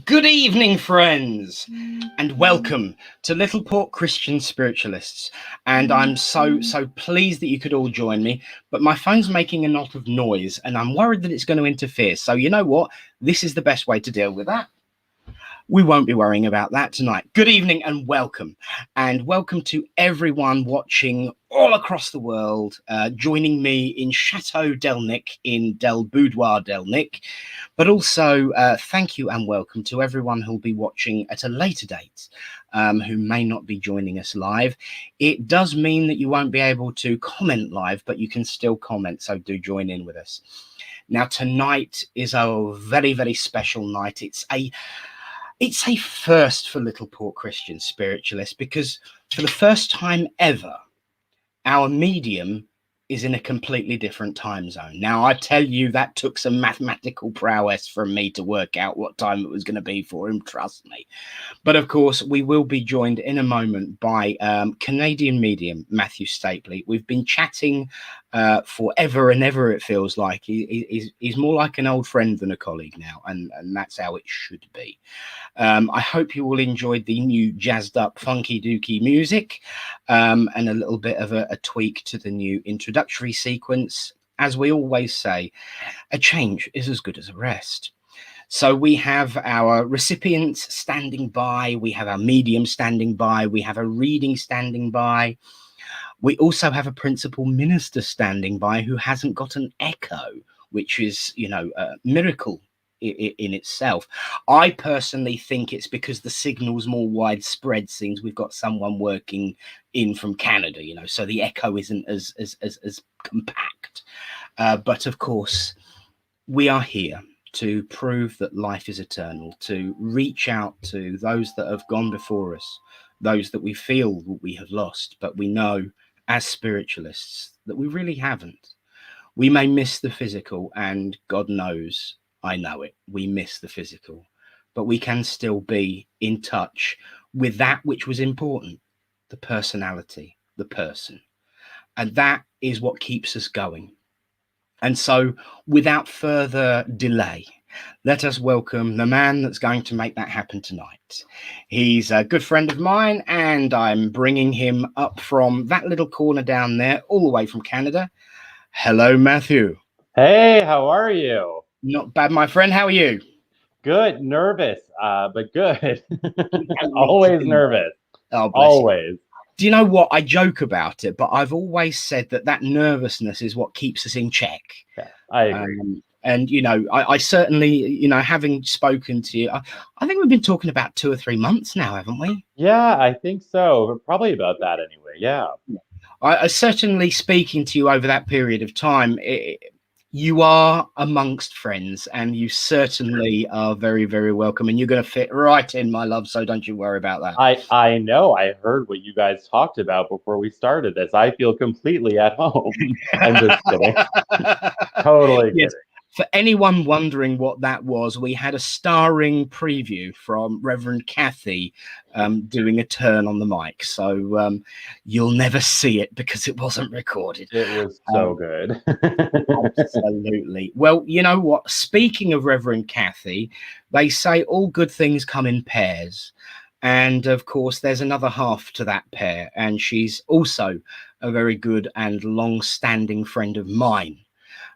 Good evening, friends, and welcome to Littleport Christian Spiritualists. And I'm so pleased that you could all join me, but my phone's making a lot of noise and I'm worried that it's going to interfere. So you know what? This is the best way to deal with that. We won't be worrying about that tonight. Good evening and welcome to everyone watching all across the world, joining me in Chateau Delnick in Del Boudoir Delnick, but also thank you and welcome to everyone who'll be watching at a later date, who may not be joining us live. It does mean that you won't be able to comment live, but you can still comment, so do join in with us. Now, tonight is a very, very special night. It's a first for Littleport Christian Spiritualists, because for the first time ever, our medium is in a completely different time zone. Now, I tell you, that took some mathematical prowess from me to work out what time it was going to be for him, trust me. But of course, we will be joined in a moment by Canadian medium Matthew Stapley. We've been chatting forever and ever, it feels like. He's more like an old friend than a colleague now, and that's how it should be. I hope you will enjoy the new jazzed up funky dooky music, and a little bit of a tweak to the new introductory sequence. As we always say, a change is as good as a rest. So we have our recipients standing by, we have our medium standing by, we have a reading standing by. We also have a principal minister standing by who hasn't got an echo, which is, you know, a miracle in itself. I personally think it's because the signal's more widespread, since we've got someone working in from Canada, you know, so the echo isn't as compact. But of course, we are here to prove that life is eternal, to reach out to those that have gone before us, those that we feel we have lost, but we know as spiritualists that we really haven't. We may miss the physical, and God knows, I know it, we miss the physical, but we can still be in touch with that which was important, the personality, the person. And that is what keeps us going. And so, without further delay, let us welcome the man that's going to make that happen tonight. He's a good friend of mine, and I'm bringing him up from that little corner down there, all the way from Canada. Hello, Matthew. Hey, how are you? Not bad, my friend. How are you? Good. Nervous, but good. Always nervous. Oh, bless always. You. Do you know what? I joke about it, but I've always said that nervousness is what keeps us in check. Yeah, I agree. And, you know, I certainly, you know, having spoken to you, I think we've been talking about 2 or 3 months now, haven't we? Yeah, I think so. Probably about that anyway. Yeah. I certainly, speaking to you over that period of time, you are amongst friends, and you certainly are very, very welcome, and you're going to fit right in, my love, so don't you worry about that. I know. I heard what you guys talked about before we started this. I feel completely at home. I'm just kidding. Totally kidding. For anyone wondering what that was, we had a starring preview from Reverend Kathy doing a turn on the mic. So you'll never see it because it wasn't recorded. It was so good. Absolutely. Well, you know what? Speaking of Reverend Kathy, they say all good things come in pairs. And of course, there's another half to that pair. And she's also a very good and long-standing friend of mine.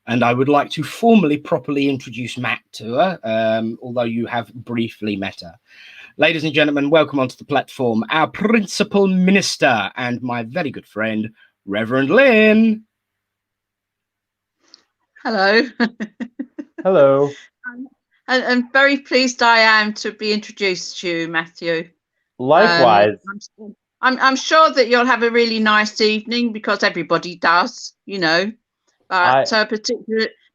And I would like to formally, properly introduce Matt to her, although you have briefly met her. Ladies and gentlemen, welcome onto the platform, our principal minister and my very good friend, Reverend Lynn. Hello. Hello. And very pleased I am to be introduced to you, Matthew. Likewise. I'm sure that you'll have a really nice evening, because everybody does, you know. But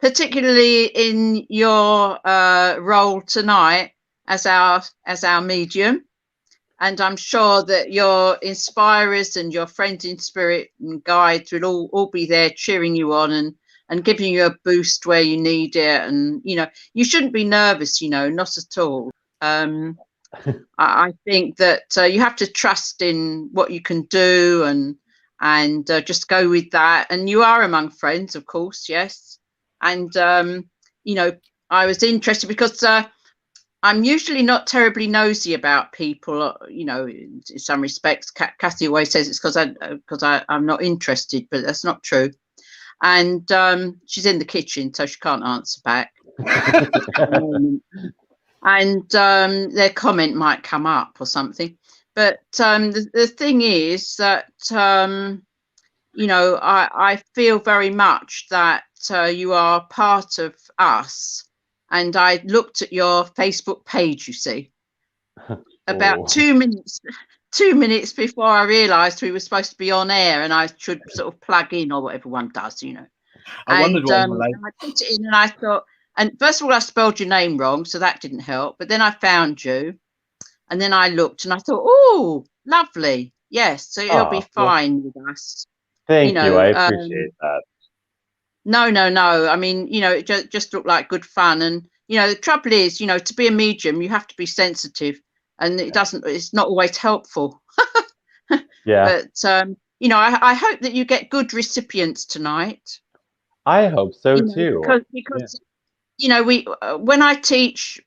particularly in your role tonight as our medium, and I'm sure that your inspirers and your friends in spirit and guides will all be there cheering you on and giving you a boost where you need it. And you know, you shouldn't be nervous, you know, not at all. I think that you have to trust in what you can do and just go with that. And you are among friends, of course, yes. And you know, I was interested because I'm usually not terribly nosy about people, in some respects. Kathy always says it's because I'm not interested, but that's not true. And she's in the kitchen, so she can't answer back. And their comment might come up or something. But the thing is that, I feel very much that you are part of us. And I looked at your Facebook page, you see, about 2 minutes. 2 minutes before I realised we were supposed to be on air, and I should sort of plug in, or whatever one does, I wondered what and I put it in, and I thought, and first of all, I spelled your name wrong, so that didn't help. But then I found you, and then I looked, and I thought, oh, lovely, yes, so it'll be fine with us. Thank you. I appreciate that. No. I mean, it just looked like good fun. And, the trouble is, to be a medium, you have to be sensitive, and it's not always helpful. Yeah. But, I hope that you get good recipients tonight. I hope so too. Because when I teach,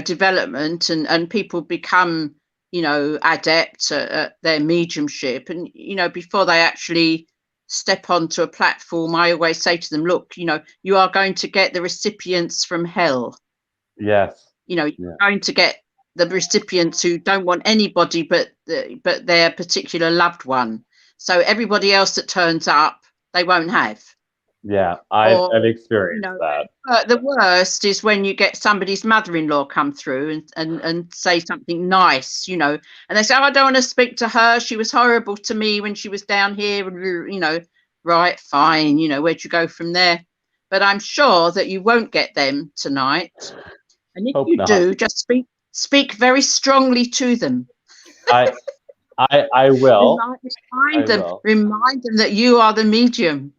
development and people become, adept at their mediumship, and, before they actually step onto a platform, I always say to them, look, you are going to get the recipients from hell. Yes. You're going to get the recipients who don't want anybody but their particular loved one. So everybody else that turns up, they won't have. Yeah, I've experienced that. The worst is when you get somebody's mother-in-law come through and say something nice, and they say, oh, I don't want to speak to her. She was horrible to me when she was down here. Right, fine. Where'd you go from there? But I'm sure that you won't get them tonight. And if you do, just speak very strongly to them. I will. Remind them that you are the medium.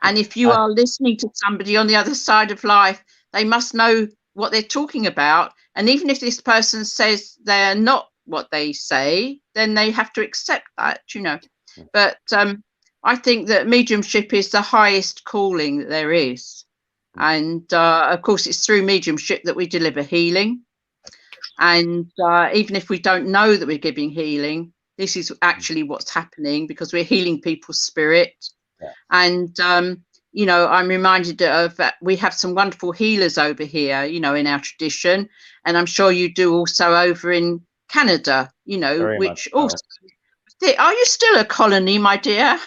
And if you are listening to somebody on the other side of life, they must know what they're talking about. And even if this person says they're not what they say, then they have to accept that, But I think that mediumship is the highest calling that there is. And of course, it's through mediumship that we deliver healing. And even if we don't know that we're giving healing, this is actually what's happening, because we're healing people's spirit. Yeah. And, I'm reminded of we have some wonderful healers over here, in our tradition. And I'm sure you do also over in Canada, which also. Are you still a colony, my dear?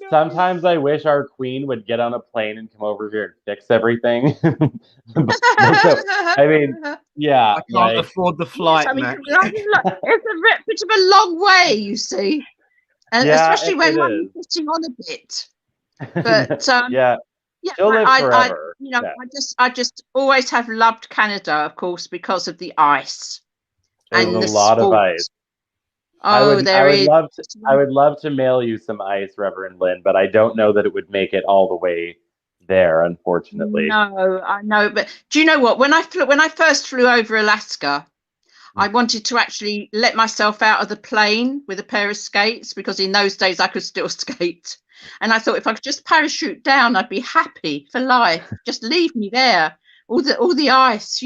Sometimes I wish our queen would get on a plane and come over here and fix everything. I mean, yeah. I can't afford the flight, Max. It's a bit of a long way, you see. And especially when I'm putting on a bit. But she'll live forever. I just always have loved Canada, of course, because of the ice. There's a lot of ice. Oh, I would love to mail you some ice, Reverend Lynn, but I don't know that it would make it all the way there, unfortunately. No, I know, but do you know what? When I first flew over Alaska, I wanted to actually let myself out of the plane with a pair of skates, because in those days I could still skate. And I thought if I could just parachute down, I'd be happy for life. Just leave me there. All the ice,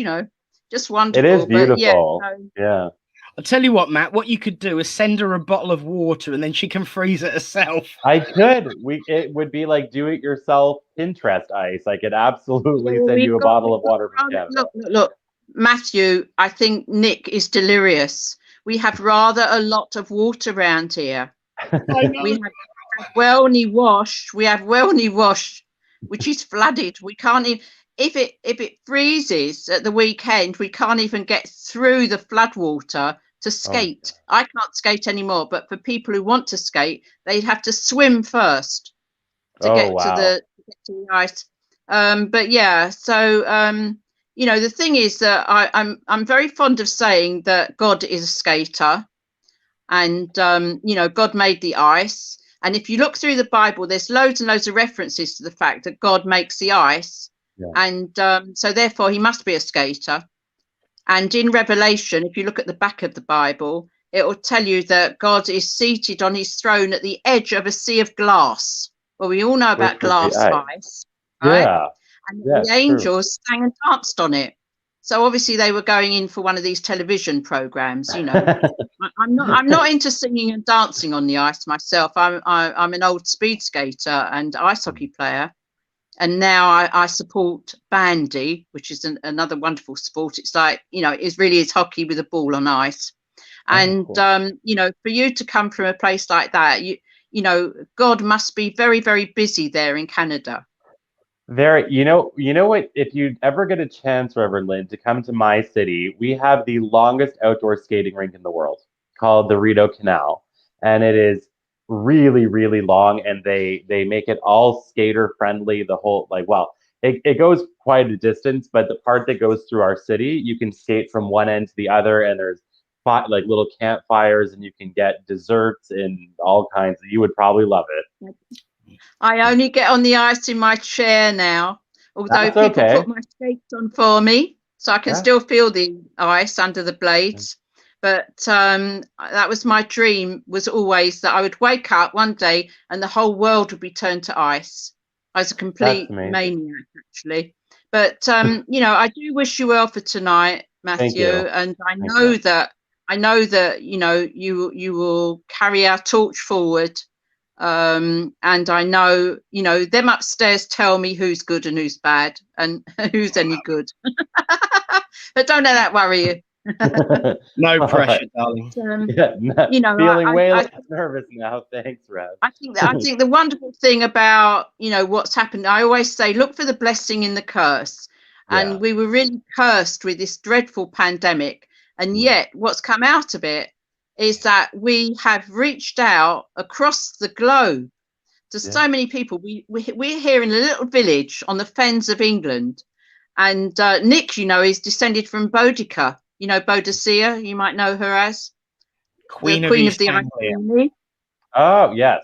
just wonderful. It is beautiful. Yeah. I'll tell you what, Matt, what you could do is send her a bottle of water and then she can freeze it herself. I could. It would be like do-it-yourself Pinterest ice. I could absolutely send you a bottle of water from Canada. Look, Matthew, I think Nick is delirious. We have rather a lot of water around here. We have Wellney Wash. We have Wellney Wash, which is flooded. We can't even... If it freezes at the weekend, we can't even get through the floodwater to skate. I can't skate anymore, but for people who want to skate, they'd have to swim first to get to the ice. But yeah, so the thing is that I'm very fond of saying that God is a skater, and God made the ice. And if you look through the Bible, there's loads and loads of references to the fact that God makes the ice. Yeah. And so therefore he must be a skater. And in Revelation, if you look at the back of the Bible, it will tell you that God is seated on his throne at the edge of a sea of glass. Well, we all know about glass ice, right? Yeah. and Yes, the angels sang and danced on it. So obviously they were going in for one of these television programs, you know. I'm not into singing and dancing on the ice myself. I'm an old speed skater and ice hockey player, and now I support bandy, which is another wonderful sport. It's like, you know, it really is hockey with a ball on ice. And cool. you know, for you to come from a place like that, you know, God must be very, very busy there in Canada. You know what? If you ever get a chance, Reverend Lynn, to come to my city, we have the longest outdoor skating rink in the world called the Rideau Canal, and it is really, really long. And they make it all skater friendly. The whole it goes quite a distance, but the part that goes through our city, you can skate from one end to the other, and there's like little campfires, and you can get desserts and all kinds. You would probably love it. I only get on the ice in my chair now, although That's people okay. put my skates on for me, so I can still feel the ice under the blades. But that was my dream, was always that I would wake up one day and the whole world would be turned to ice. I was a complete maniac, actually. But you know, I do wish you well for tonight, Matthew, and I know that you know you will carry our torch forward. And I know, you know, them upstairs tell me who's good and who's bad and who's any good. But don't let that worry you. No pressure, darling. You know, feeling way less nervous now. Thanks, Rev. I think the wonderful thing about, you know, what's happened, I always say, look for the blessing in the curse. And we were really cursed with this dreadful pandemic. And yet what's come out of it is that we have reached out across the globe to so many people. We're here in a little village on the fens of England. And Nick, you know, is descended from Boudica. You know, Boadicea, you might know her as Queen the of Queen East of the Anglia. Oh, yes.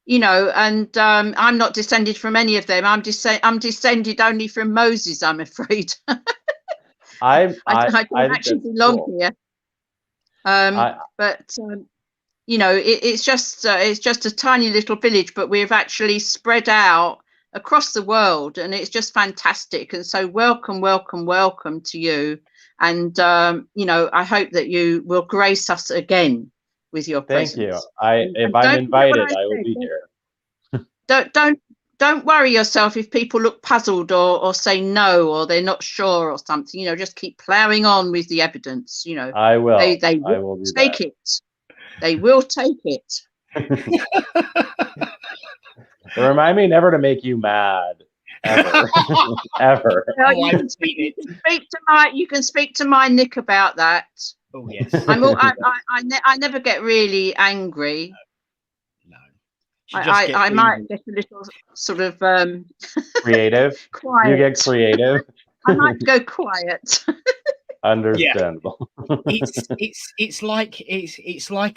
You know, and I'm not descended from any of them. I'm descended only from Moses, I'm afraid. I don't actually belong here. But you know, it's just a tiny little village, but we've actually spread out across the world, and it's just fantastic. And so welcome to you. And you know, I hope that you will grace us again with your presence. Thank you. If I'm invited, I will be here. Don't worry yourself if people look puzzled or say no, or they're not sure or something. You know, just keep plowing on with the evidence. You know, I will. They will take it. They will take it. Remind me never to make you mad. Ever. Ever. You can speak to my Nick about that. Oh yes. I never get really angry. No. I might get a little sort of creative. Quiet. You get creative. I might go quiet. Understandable. It's like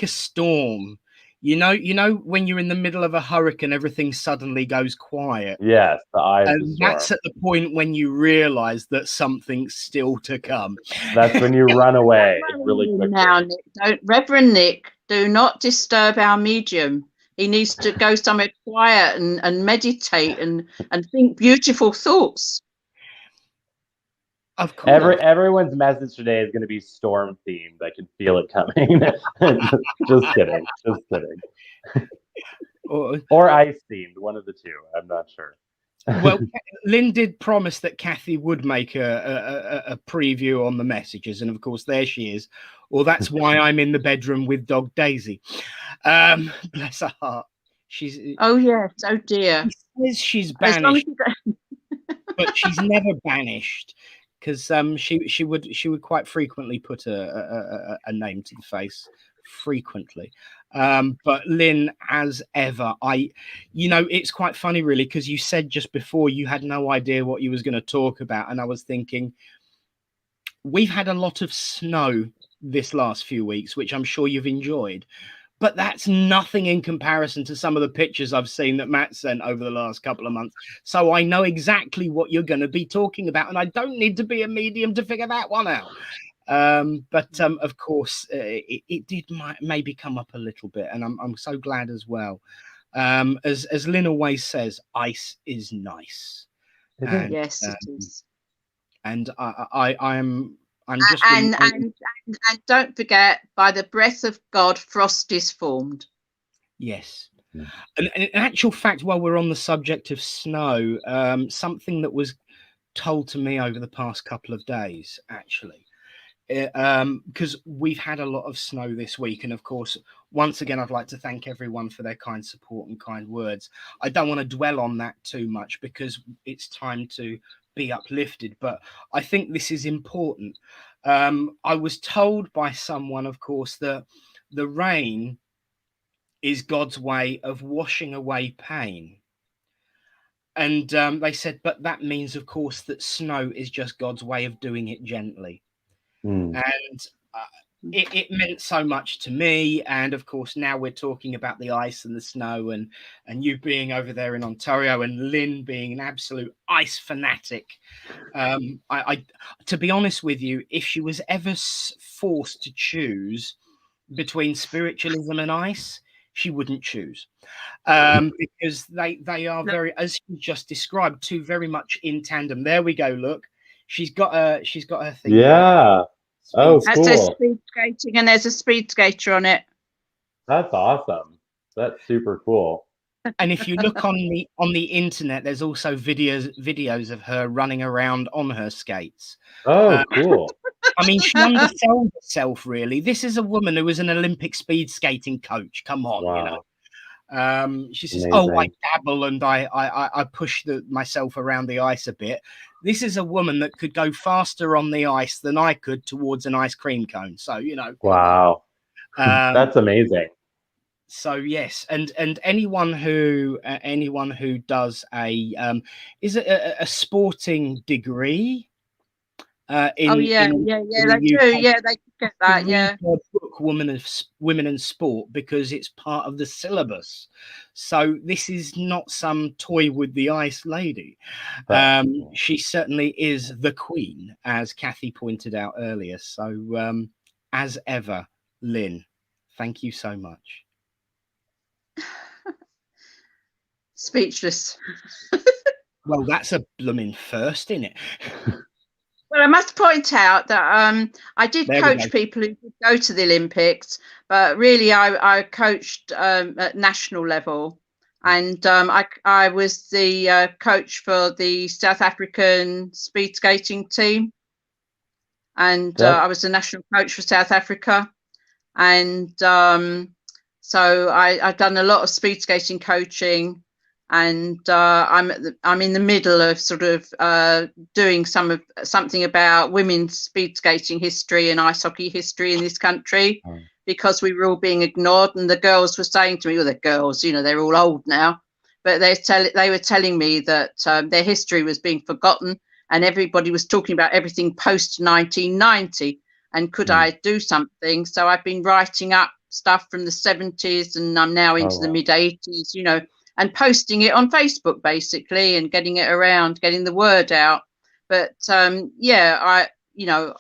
a storm. You know when you're in the middle of a hurricane, everything suddenly goes quiet. Yes, the eye of the storm. That's at the point when you realize that something's still to come. That's when you run away really quickly. Now, Nick, Reverend Nick, do not disturb our medium. He needs to go somewhere quiet and meditate and think beautiful thoughts. Of course. Everyone's message today is going to be storm themed. I can feel it coming. Just kidding. Or ice themed. One of the two. I'm not sure. Well, Lynn did promise that Kathy would make a preview on the messages, and of course there she is. Well, that's why I'm in the bedroom with dog Daisy. Bless her heart. Oh yes. Oh dear. She says she's banished, but she's never banished. Because she would quite frequently put a name to the face, frequently. But Lynn, as ever, it's quite funny really, because you said just before you had no idea what you was going to talk about, and I was thinking we've had a lot of snow this last few weeks, which I'm sure you've enjoyed. But that's nothing in comparison to some of the pictures I've seen that Matt sent over the last couple of months. So I know exactly what you're going to be talking about, and I don't need to be a medium to figure that one out. But of course, it did maybe come up a little bit, and I'm so glad as well. As Lynn always says, ice is nice. And, Yes, it is. And I'm just and don't forget, by the breath of God, frost is formed. Yes. And in actual fact, while we're on the subject of snow, something that was told to me over the past couple of days, actually, because we've had a lot of snow this week. And of course, once again, I'd like to thank everyone for their kind support and kind words. I don't want to dwell on that too much because it's time to be uplifted, but I think this is important. I was told by someone, of course, that the rain is God's way of washing away pain. And they said, but that means, of course, that snow is just God's way of doing it gently. And it meant so much to me. And of course, now we're talking about the ice and the snow, and you being over there in Ontario, and Lynn being an absolute ice fanatic. To be honest with you, if she was ever forced to choose between spiritualism and ice, she wouldn't choose, because they are very, as you just described, two very much in tandem. There we go. Look, she's got her thing. Yeah. Oh, that cool. says speed skating, and there's a speed skater on it. That's awesome. That's super cool. And if you look on the internet, there's also videos of her running around on her skates. Oh, cool. I mean, she undersold herself, really. This is a woman who was an Olympic speed skating coach. Come on, wow. you know. She says, Amazing. "Oh, I dabble and I push myself around the ice a bit." This is a woman that could go faster on the ice than I could towards an ice cream cone. So, you know. Wow. That's amazing. So yes, and anyone who does a is it a sporting degree? They do. Yeah, they get that. Yeah. Book Women in Sport, because it's part of the syllabus. So this is not some toy with the ice lady. She certainly is the queen, as Kathy pointed out earlier. So as ever, Lynn, thank you so much. Speechless. Well, that's a blooming first, isn't it? Well, I must point out that I did coach people who could go to the Olympics, but really I coached at national level, and I was the coach for the South African speed skating team, and I was the national coach for South Africa, and so I've done a lot of speed skating coaching. And I'm in the middle of sort of doing something about women's speed skating history and ice hockey history in this country, because we were all being ignored. And the girls were saying to me, well, the girls, you know, they're all old now, but they were telling me that their history was being forgotten, and everybody was talking about everything post 1990. And could I do something? So I've been writing up stuff from the 70s, and I'm now into the mid 80s, you know, and posting it on Facebook basically, and getting it around, getting the word out. But yeah,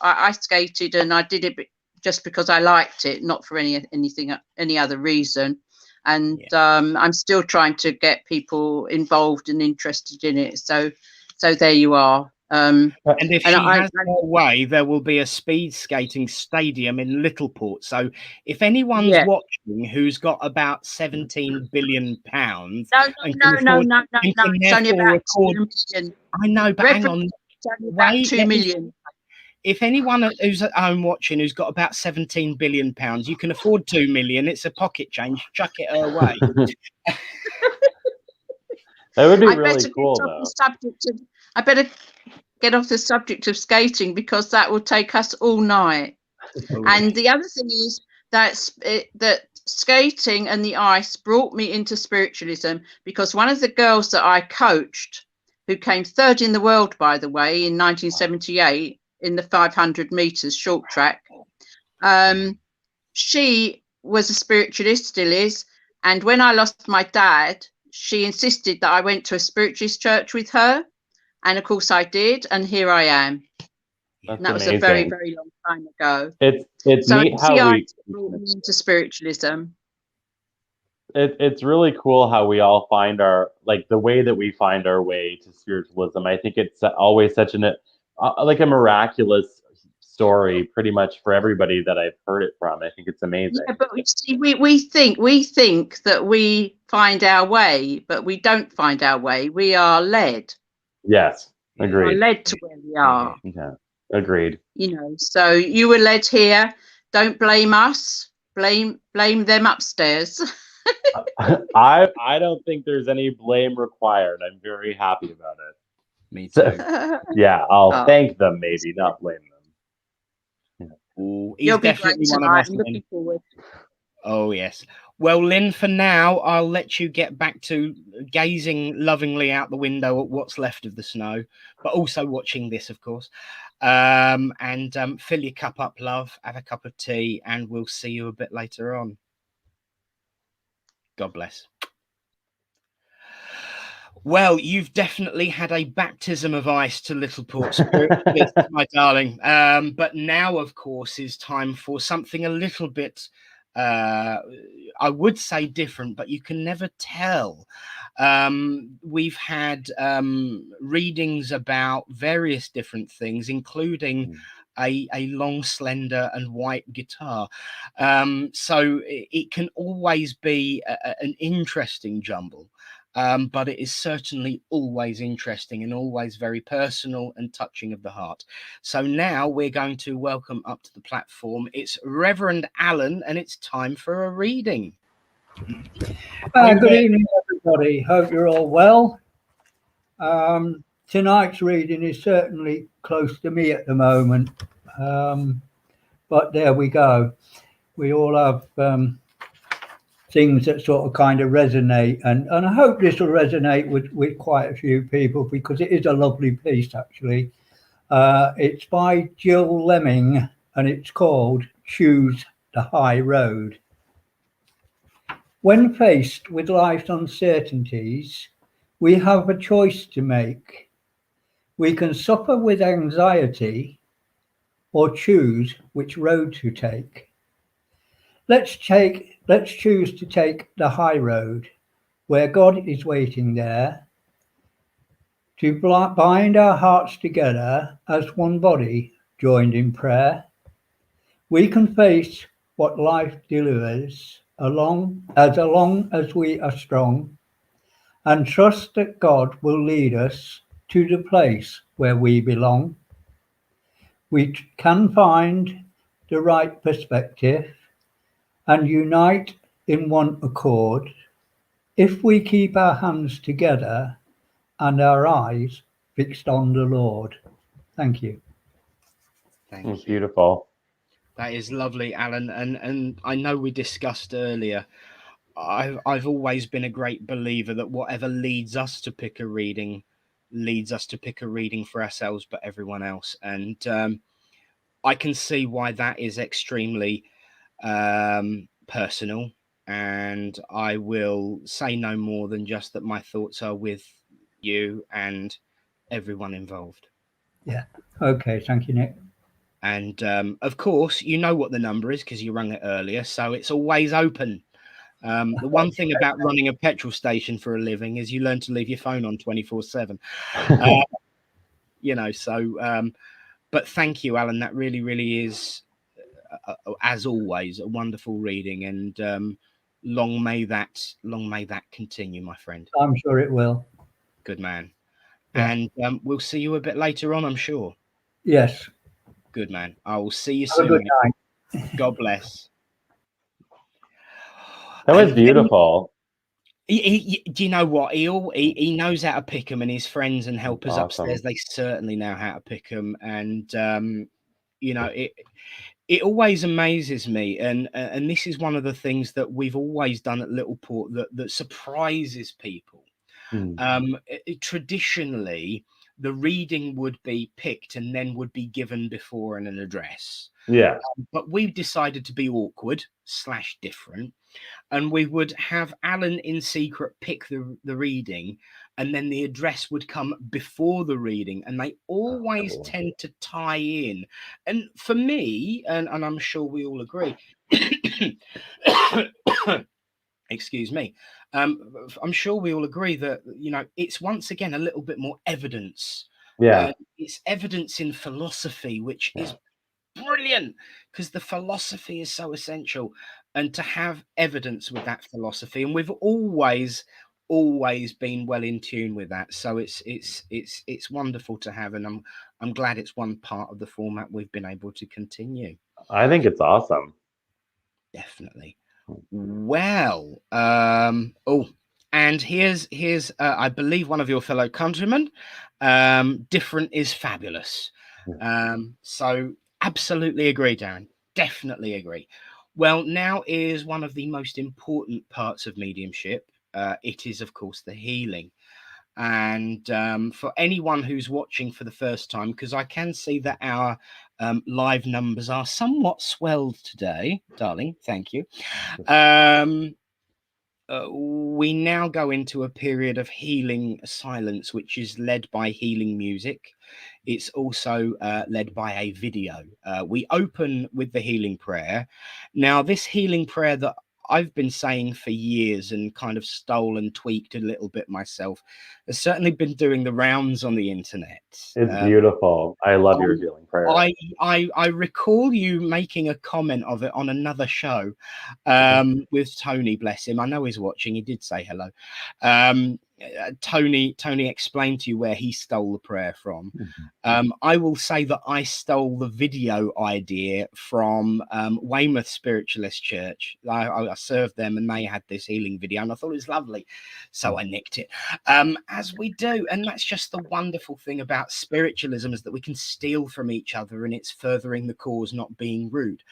I skated, and I did it just because I liked it, not for any other reason. And I'm still trying to get people involved and interested in it. So there you are. And if she has her way, there will be a speed skating stadium in Littleport. So if anyone's watching who's got about £17 billion, no, it's only about 2 million. I know, but hang on. It's only about 2 million. If anyone who's at home watching who's got about £17 billion, you can afford 2 million. It's a pocket change. Chuck it her way. That would be really cool, though. I better get off the subject of skating, because that will take us all night. And the other thing is that skating and the ice brought me into spiritualism, because one of the girls that I coached, who came third in the world, by the way, in 1978 in the 500 meters short track, she was a spiritualist, still is. And when I lost my dad, she insisted that I went to a spiritualist church with her. And of course I did. And here I am. And that was a very, very long time ago. It's so neat how we brought me into spiritualism. it's really cool how we all find the way that we find our way to spiritualism. I think it's always such like a miraculous story, pretty much for everybody that I've heard it from. I think it's amazing. Yeah, but we think that we find our way, but we don't find our way. We are led. Yes, agreed. We are led to where we are. Yeah, agreed. So you were led here. Don't blame us. Blame them upstairs. I don't think there's any blame required. I'm very happy about it. Me too. Yeah, I'll thank them, maybe not blame them. Ooh, he's definitely one of us. I'm looking forward. Oh yes. Well, Lynn, for now, I'll let you get back to gazing lovingly out the window at what's left of the snow, but also watching this, of course. And fill your cup up, love. Have a cup of tea, and we'll see you a bit later on. God bless. Well, you've definitely had a baptism of ice to Littleport Spiritualists, my darling. But now, of course, is time for something a little bit, I would say different, but you can never tell. We've had readings about various different things, including a long, slender and white guitar. So it can always be an interesting jumble. But it is certainly always interesting and always very personal and touching of the heart. So now we're going to welcome up to the platform. It's Reverend Alan, and it's time for a reading. Good evening, everybody. Hope you're all well. Tonight's reading is certainly close to me at the moment. But there we go. We all have things that sort of kind of resonate, and I hope this will resonate with quite a few people, because it is a lovely piece, actually. It's by Jill Lemming, and it's called Choose the High Road. When faced with life's uncertainties, we have a choice to make. We can suffer with anxiety or choose which road to take. Let's choose to take the high road, where God is waiting there, to bind our hearts together as one body joined in prayer. We can face what life delivers as long as we are strong, and trust that God will lead us to the place where we belong. We can find the right perspective and unite in one accord if we keep our hands together and our eyes fixed on the Lord. Thank you. Thank you. Beautiful. That is lovely, Alan. And I know we discussed earlier, I've always been a great believer that whatever leads us to pick a reading leads us to pick a reading for ourselves, but everyone else. And I can see why that is extremely personal, and I will say no more than just that my thoughts are with you and everyone involved. Yeah. Okay. Thank you, Nick. And of course, you know what the number is because you rang it earlier, so it's always open. The one thing about running a petrol station for a living is you learn to leave your phone on 24/7. But thank you, Alan. That really, really is, as always, a wonderful reading, and long may that continue, my friend. I'm sure it will. Good man. Yeah. And we'll see you a bit later on, I'm sure. Yes. Good man. I will see you Have soon. a good night. God bless. That was beautiful. Do you know what? He knows how to pick them, and his friends and helpers upstairs, they certainly know how to pick them. And it always amazes me, and this is one of the things that we've always done at Littleport that surprises people. Traditionally, the reading would be picked and then would be given before in an address. Yeah. But we've decided to be awkward / different, and we would have Alan in secret pick the reading, and then the address would come before the reading, and they always tend to tie in. And for me, and I'm sure we all agree, excuse me. I'm sure we all agree that, you know, it's once again a little bit more evidence. Yeah. It's evidence in philosophy, which is brilliant, because the philosophy is so essential, and to have evidence with that philosophy, and we've always been well in tune with that, so it's wonderful to have, and I'm glad it's one part of the format we've been able to continue. I think it's awesome. Definitely. Well, and here's I believe one of your fellow countrymen. Different is fabulous. So absolutely agree, Darren. Definitely agree. Well, now is one of the most important parts of mediumship. It is, of course, the healing. And for anyone who's watching for the first time, because I can see that our live numbers are somewhat swelled today, darling. Thank you. We now go into a period of healing silence, which is led by healing music. It's also led by a video. We open with the healing prayer. Now, this healing prayer that I've been saying for years and kind of stole and tweaked a little bit myself has certainly been doing the rounds on the internet. It's beautiful. I love your healing prayer. I recall you making a comment of it on another show with Tony, bless him. I know he's watching. He did say hello. Tony explained to you where he stole the prayer from. I will say that I stole the video idea from Weymouth Spiritualist Church. I served them, and they had this healing video, and I thought it was lovely, so I nicked it, as we do. And that's just the wonderful thing about spiritualism, is that we can steal from each other, and it's furthering the cause, not being rude.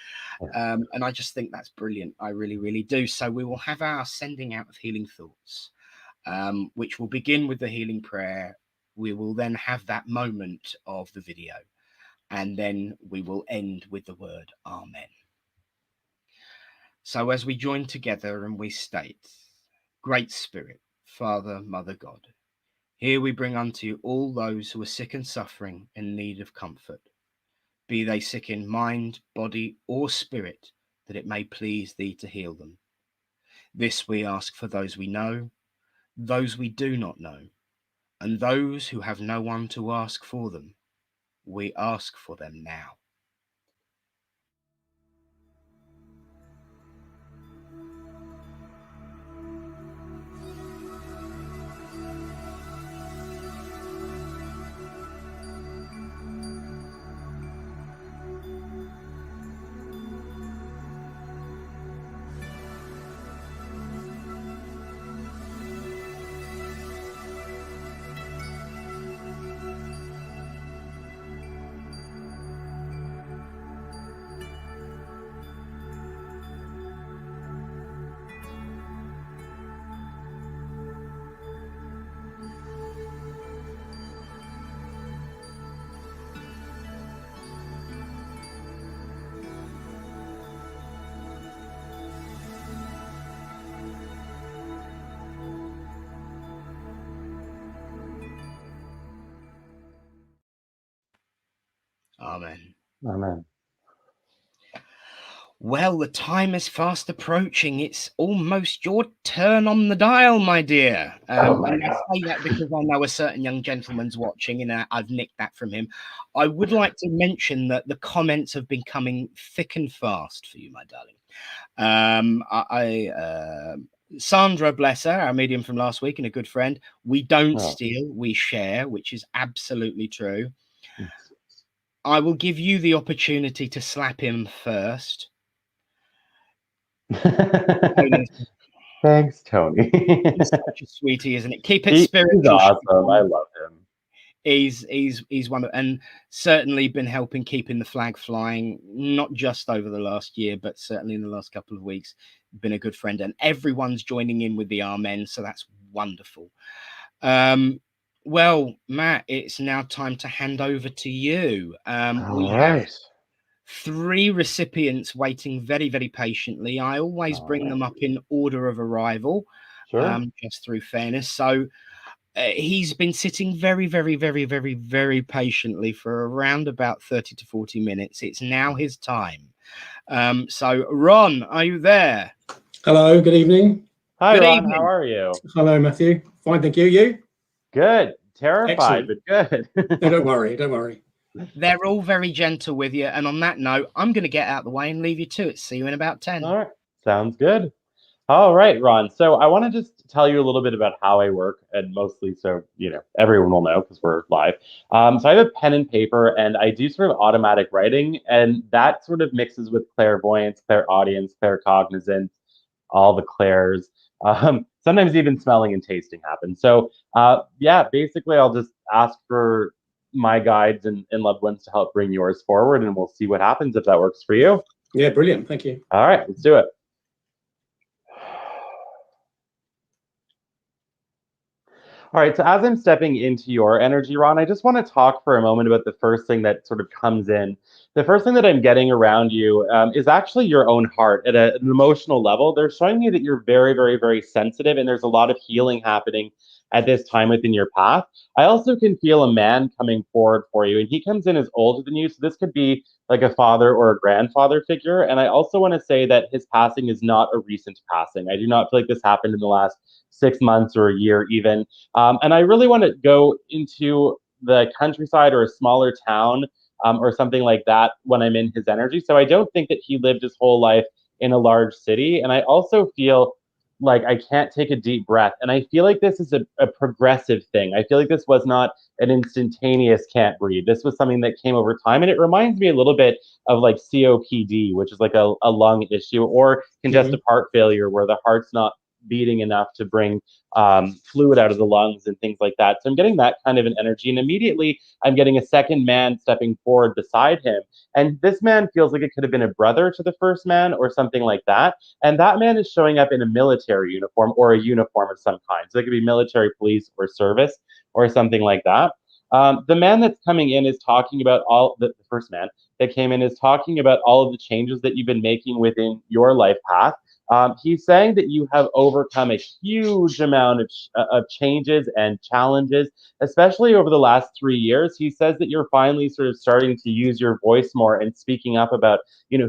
And I just think that's brilliant. I really, really do. So we will have our sending out of healing thoughts, which will begin with the healing prayer. We will then have that moment of the video, and then we will end with the word Amen. So as we join together and we state, Great Spirit, Father, Mother God, here we bring unto you all those who are sick and suffering in need of comfort, be they sick in mind, body, or spirit, that it may please thee to heal them. This we ask for those we know, those we do not know, and those who have no one to ask for them. We ask for them now. Amen. Amen. Well, the time is fast approaching. It's almost your turn on the dial, my dear. And I say that because I know a certain young gentleman's watching, and I've nicked that from him. I would like to mention that the comments have been coming thick and fast for you, my darling. Sandra, bless her, our medium from last week and a good friend. We don't steal, we share, which is absolutely true. I will give you the opportunity to slap him first. Thanks, Tony. He's such a sweetie, isn't it? Keep it spiritual. He's awesome. I love him. He's one of, and certainly been helping keeping the flag flying, not just over the last year, but certainly in the last couple of weeks. Been a good friend, and everyone's joining in with the Amen, so that's wonderful. Well, Matt, it's now time to hand over to you. We have 3 recipients waiting very, very patiently. I always bring them up in order of arrival, just through fairness. So he's been sitting very, very, very, very, very patiently for around about 30 to 40 minutes. It's now his time. So, Ron, are you there? Hello, good evening. Hi, Good Ron. evening. How are you? Hello, Matthew. Fine, thank you. You? Good. Terrified, Excellent. but good. No, don't worry. Don't worry. They're all very gentle with you. And on that note, I'm going to get out of the way and leave you to it. See you in about 10. All right. Sounds good. All right, Ron. So I want to just tell you a little bit about how I work, and mostly so everyone will know because we're live. So I have a pen and paper, and I do sort of automatic writing, and that sort of mixes with clairvoyance, clairaudience, claircognizance, all the clairs. Sometimes even smelling and tasting happen. So yeah, basically I'll just ask for my guides and loved ones to help bring yours forward, and we'll see what happens if that works for you. Yeah, brilliant. Thank you. All right, let's do it. All right, so as I'm stepping into your energy, Ron, I just want to talk for a moment about the first thing that sort of comes in. The first thing that I'm getting around you is actually your own heart at an emotional level. They're showing me that you're very, very, very sensitive, and there's a lot of healing happening at this time within your path. I also can feel a man coming forward for you, and he comes in as older than you, so this could be like a father or a grandfather figure. And I also want to say that his passing is not a recent passing. I do not feel like this happened in the last 6 months or a year even. And I really want to go into the countryside or a smaller town or something like that when I'm in his energy. So I don't think that he lived his whole life in a large city. And I also feel like I can't take a deep breath. And I feel like this is a progressive thing. I feel like this was not an instantaneous can't breathe. This was something that came over time. And it reminds me a little bit of like COPD, which is like a lung issue, or congestive heart failure, where the heart's not beating enough to bring fluid out of the lungs and things like that. So I'm getting that kind of an energy. And immediately I'm getting a second man stepping forward beside him. And this man feels like it could have been a brother to the first man or something like that. And that man is showing up in a military uniform or a uniform of some kind. So it could be military, police, or service or something like that. The man that's coming in is talking about the first man that came in is talking about all of the changes that you've been making within your life path. He's saying that you have overcome a huge amount of changes and challenges, especially over the last 3 years. He says that you're finally sort of starting to use your voice more and speaking up about,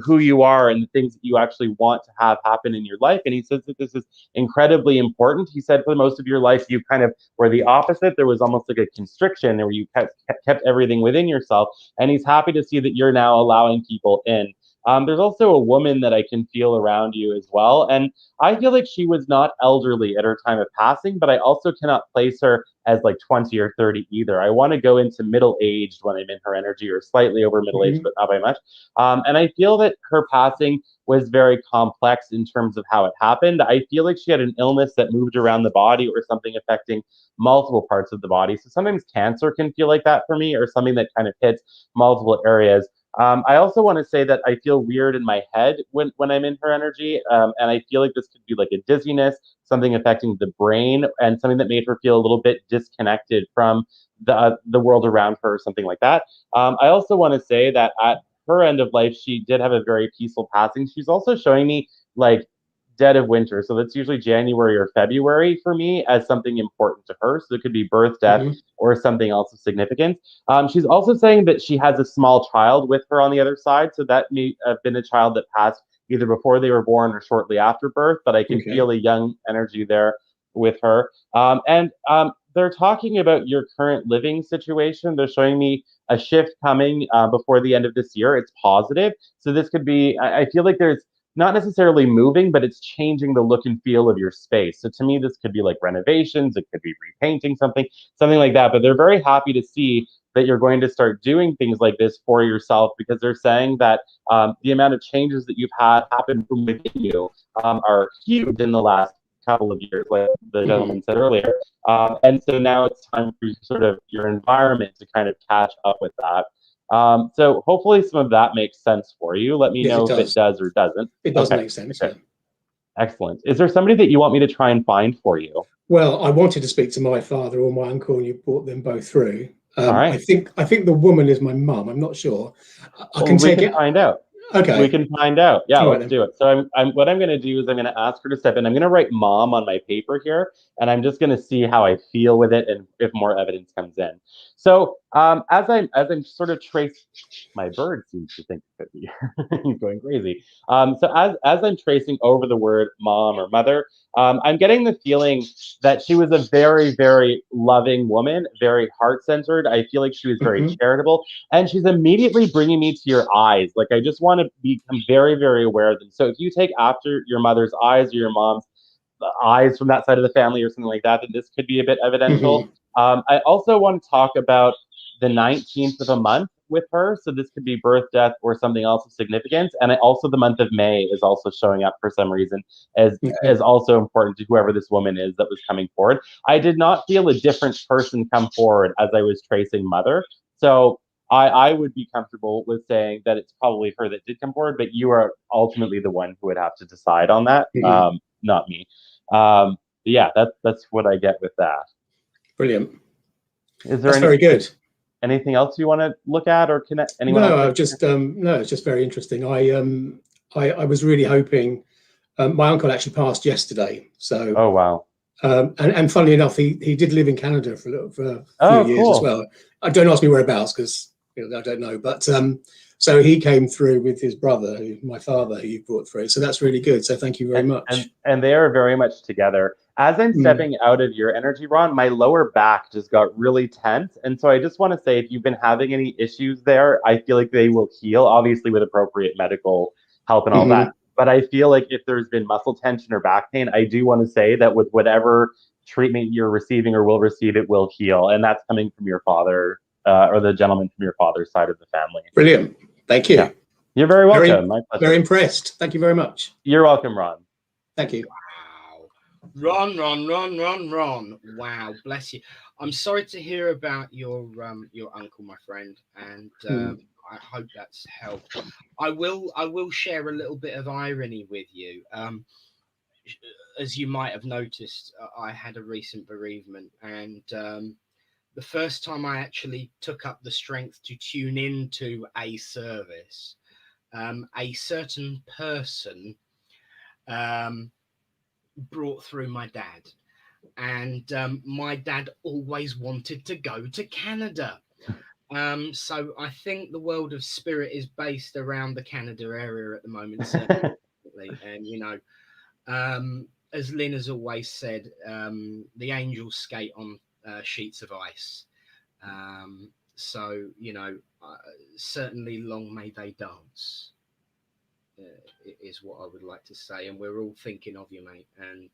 who you are and the things that you actually want to have happen in your life. And he says that this is incredibly important. He said for most of your life, you kind of were the opposite. There was almost like a constriction where you kept everything within yourself. And he's happy to see that you're now allowing people in. There's also a woman that I can feel around you as well. And I feel like she was not elderly at her time of passing, but I also cannot place her as like 20 or 30 either. I want to go into middle-aged when I'm in her energy, or slightly over middle-aged, but not by much. And I feel that her passing was very complex in terms of how it happened. I feel like she had an illness that moved around the body or something affecting multiple parts of the body. So sometimes cancer can feel like that for me, or something that kind of hits multiple areas. I also want to say that I feel weird in my head when I'm in her energy, and I feel like this could be like a dizziness, something affecting the brain, and something that made her feel a little bit disconnected from the world around her, or something like that. I also want to say that at her end of life, she did have a very peaceful passing. She's also showing me like dead of winter, so that's usually January or February for me, as something important to her. So it could be birth, death, or something else of significance. She's also saying that she has a small child with her on the other side, so that may have been a child that passed either before they were born or shortly after birth, but I can feel a young energy there with her. And they're talking about your current living situation. They're showing me a shift coming before the end of this year. It's positive. So this could be, I feel like there's not necessarily moving, but it's changing the look and feel of your space. So to me, this could be like renovations, it could be repainting something like that. But they're very happy to see that you're going to start doing things like this for yourself, because they're saying that the amount of changes that you've had happen from within you are huge in the last couple of years, like the gentleman said earlier. And so now it's time for sort of your environment to kind of catch up with that. So hopefully some of that makes sense for you. Let me know if it does or doesn't. It does make sense. Okay. Excellent. Is there somebody that you want me to try and find for you? Well, I wanted to speak to my father or my uncle, and you brought them both through. All right. I think the woman is my mum. I'm not sure. We can find out. Okay. We can find out. Yeah, All right, let's do it. So what I'm going to do is I'm going to ask her to step in. I'm going to write mom on my paper here, and I'm just going to see how I feel with it and if more evidence comes in. So as I'm sort of my bird seems to think that he's going crazy. So as I'm tracing over the word mom or mother, I'm getting the feeling that she was a very, very loving woman, very heart-centered. I feel like she was very charitable, and she's immediately bringing me to your eyes. Like, I just want to become very, very aware of them. So if you take after your mother's eyes or your mom's eyes from that side of the family or something like that, then this could be a bit evidential. I also want to talk about the 19th of a month with her. So this could be birth, death, or something else of significance. And also the month of May is also showing up for some reason as also important to whoever this woman is that was coming forward. I did not feel a different person come forward as I was tracing mother. So I would be comfortable with saying that it's probably her that did come forward, but you are ultimately the one who would have to decide on that, not me. Yeah, that's what I get with that. Brilliant. Is there That's very good. Anything else you want to look at or connect? Anyone? No, I've just no, it's just very interesting. I was really hoping. My uncle actually passed yesterday, so. Oh wow. And funnily enough, he did live in Canada for a few years as well. Don't ask me whereabouts because I don't know. But so he came through with his brother, my father, who you brought through. So that's really good. So thank you very much. And they are very much together. As I'm stepping out of your energy, Ron, my lower back just got really tense. And so I just want to say, if you've been having any issues there, I feel like they will heal, obviously with appropriate medical help and all that. But I feel like if there's been muscle tension or back pain, I do want to say that with whatever treatment you're receiving or will receive, it will heal. And that's coming from your father or the gentleman from your father's side of the family. Brilliant. Thank you. Yeah. You're very welcome. My pleasure. Very impressed. Thank you very much. You're welcome, Ron. Thank you. Wow. Ron. Wow, bless you. I'm sorry to hear about your uncle, my friend, and I hope that's helped. I will share a little bit of irony with you. As you might have noticed, I had a recent bereavement, and the first time I actually took up the strength to tune into a service, a certain person brought through my dad, and my dad always wanted to go to Canada. So I think the world of spirit is based around the Canada area at the moment, certainly. And as Lynn has always said, the angels skate on sheets of ice. So certainly long may they dance. Is what I would like to say, and we're all thinking of you, mate. And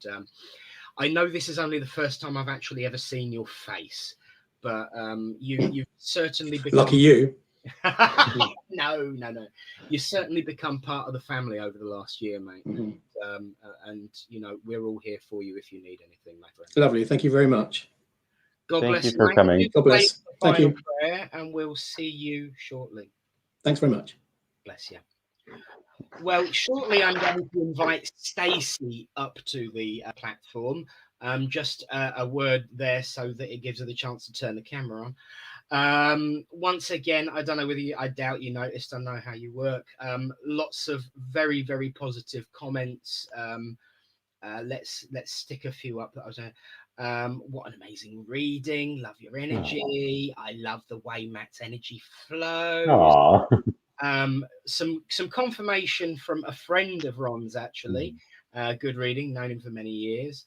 I know this is only the first time I've actually ever seen your face, but you've certainly become... Lucky you. No. You certainly become part of the family over the last year, mate. And we're all here for you if you need anything, my friend. Lovely. Thank you very much. God bless you for coming. God bless. Thank you. Prayer, and we'll see you shortly. Thanks very much. Bless you. Well, shortly I'm going to invite Stacy up to the platform. Just a word there so that it gives her the chance to turn the camera on. Once again, I don't know whether I doubt you noticed, I know how you work. Lots of very, very positive comments. Let's stick a few up. What an amazing reading. Love your energy. I love the way Matt's energy flows. Some confirmation from a friend of Ron's, actually. Good reading, known him for many years.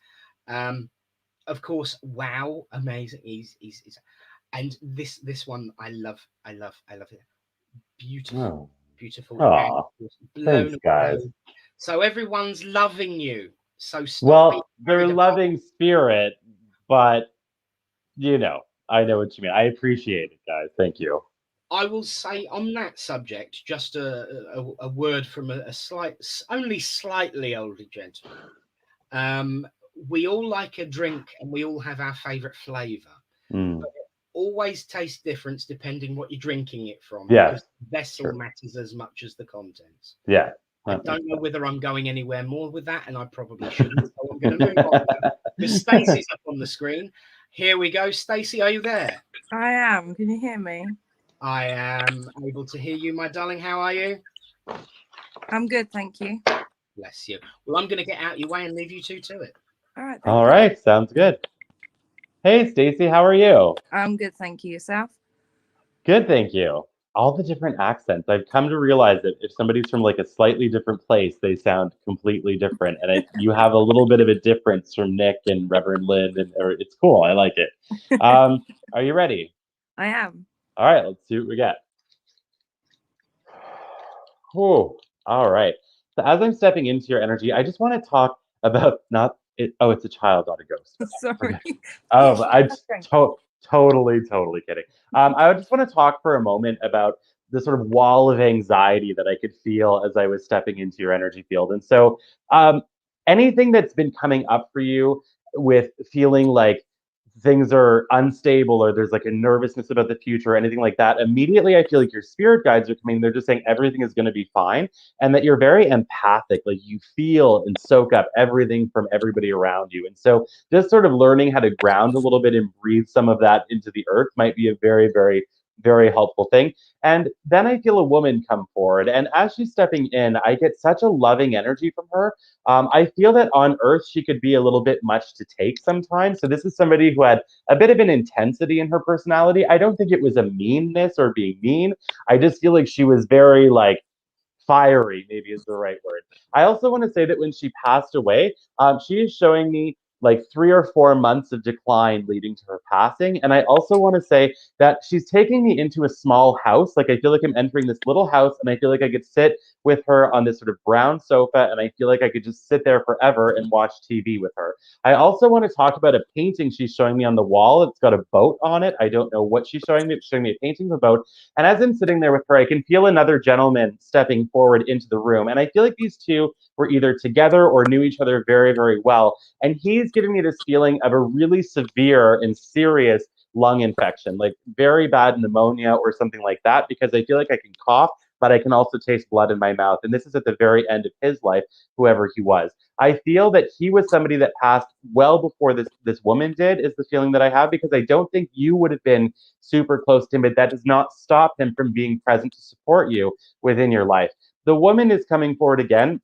Of course, wow, amazing. He's and this one I love it. Beautiful. Thanks, guys. So everyone's loving you. So they're loving spirit, but I know what you mean. I appreciate it, guys. Thank you. I will say on that subject, just a word from only slightly older gentleman. We all like a drink and we all have our favourite flavour. But it always tastes different depending what you're drinking it from. Yeah. Because the vessel matters as much as the contents. Yeah. I don't know whether I'm going anywhere more with that, and I probably shouldn't. So I'm going to move on. Because Stacey's up on the screen. Here we go. Stacey, are you there? I am. Can you hear me? I am able to hear you, my darling. How are you? I'm good, thank you. Bless you. Well, I'm going to get out your way and leave you two to it. All right. All right. Sounds good. Hey, Stacey, how are you? I'm good, thank you. Yourself? Good, thank you. all the different accents. I've come to realize that if somebody's from like a slightly different place, they sound completely different. And you have a little bit of a difference from Nick and Reverend Lynn, and it's cool. I like it. Are you ready? I am. All right, let's see what we get. Whew. All right. So as I'm stepping into your energy, I just want to talk about not it. Oh, it's a child, not a ghost. Sorry. Okay. Oh, I'm totally kidding. I just want to talk for a moment about the sort of wall of anxiety that I could feel as I was stepping into your energy field. And so, anything that's been coming up for you with feeling like things are unstable or there's like a nervousness about the future or anything like that, immediately I feel like your spirit guides are coming. They're just saying everything is going to be fine and that you're very empathic. Like you feel and soak up everything from everybody around you. And so just sort of learning how to ground a little bit and breathe some of that into the earth might be a very helpful thing. And then I feel a woman come forward. And as she's stepping in, I get such a loving energy from her. I feel that on Earth, she could be a little bit much to take sometimes. So this is somebody who had a bit of an intensity in her personality. I don't think it was a meanness or being mean. I just feel like she was very like fiery, maybe is the right word. I also want to say that when she passed away, she is showing me like 3 or 4 months of decline leading to her passing. And I also want to say that she's taking me into a small house. Like I feel like I'm entering this little house and I feel like I could sit with her on this sort of brown sofa and I feel like I could just sit there forever and watch TV with her. I also want to talk about a painting she's showing me on the wall. It's got a boat on it. I don't know what she's showing me. It's showing me a painting of a boat. And as I'm sitting there with her, I can feel another gentleman stepping forward into the room. And I feel like these two were either together or knew each other very well. And he's giving me this feeling of a really severe and serious lung infection, like very bad pneumonia or something like that, because I feel like I can cough, but I can also taste blood in my mouth. And this is at the very end of his life, whoever he was. I feel that he was somebody that passed well before this woman did, is the feeling that I have, because I don't think you would have been super close to him, but that does not stop him from being present to support you within your life. The woman is coming forward again.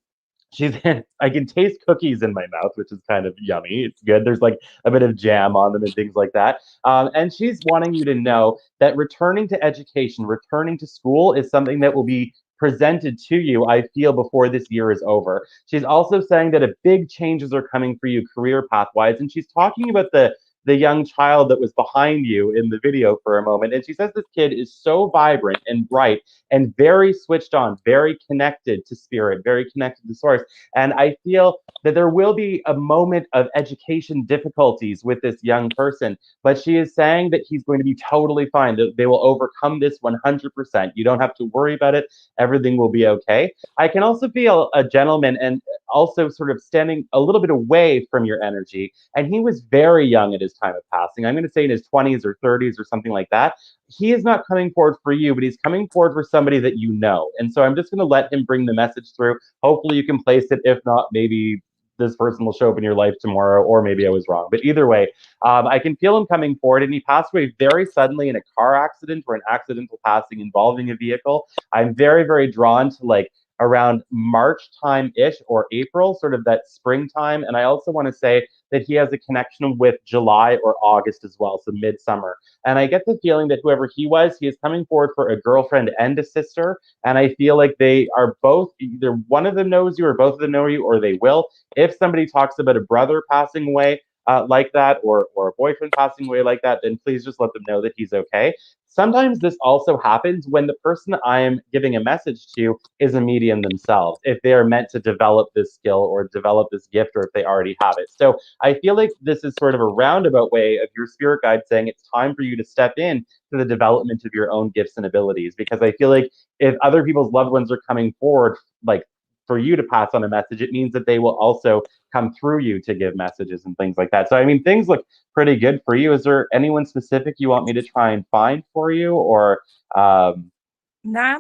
I can taste cookies in my mouth, which is kind of yummy. It's good. There's like a bit of jam on them and things like that. And she's wanting you to know that returning to education, returning to school is something that will be presented to you, I feel, before this year is over. She's also saying that a big changes are coming for you career path-wise. And she's talking about the young child that was behind you in the video for a moment. And she says this kid is so vibrant and bright and very switched on, very connected to spirit, very connected to source. And I feel that there will be a moment of education difficulties with this young person, but she is saying that he's going to be totally fine, that they will overcome this 100%. You don't have to worry about it. Everything will be okay. I can also feel a gentleman and also sort of standing a little bit away from your energy. And he was very young at his time of passing. I'm going to say in his 20s or 30s or something like that. He is not coming forward for you, but he's coming forward for somebody that you know. And so I'm just going to let him bring the message through. Hopefully you can place it. If not, maybe this person will show up in your life tomorrow, or maybe I was wrong. But either way, I can feel him coming forward, and he passed away very suddenly in a car accident or an accidental passing involving a vehicle. I'm very drawn to like around March time-ish or April, sort of that springtime. And I also want to say that he has a connection with July or August as well, so midsummer. And I get the feeling that whoever he is coming forward for a girlfriend and a sister. And I feel like they are both, either one of them knows you or both of them know you, or they will. If somebody talks about a brother passing away, like that, or a boyfriend passing away like that, then please just let them know that he's okay. Sometimes this also happens when the person I am giving a message to is a medium themselves, if they are meant to develop this skill or develop this gift, or if they already have it. So I feel like this is sort of a roundabout way of your spirit guide saying it's time for you to step in to the development of your own gifts and abilities. Because I feel like if other people's loved ones are coming forward, like for you to pass on a message, it means that they will also come through you to give messages and things like that. So, I mean, things look pretty good for you. Is there anyone specific you want me to try and find for you, or? Nah.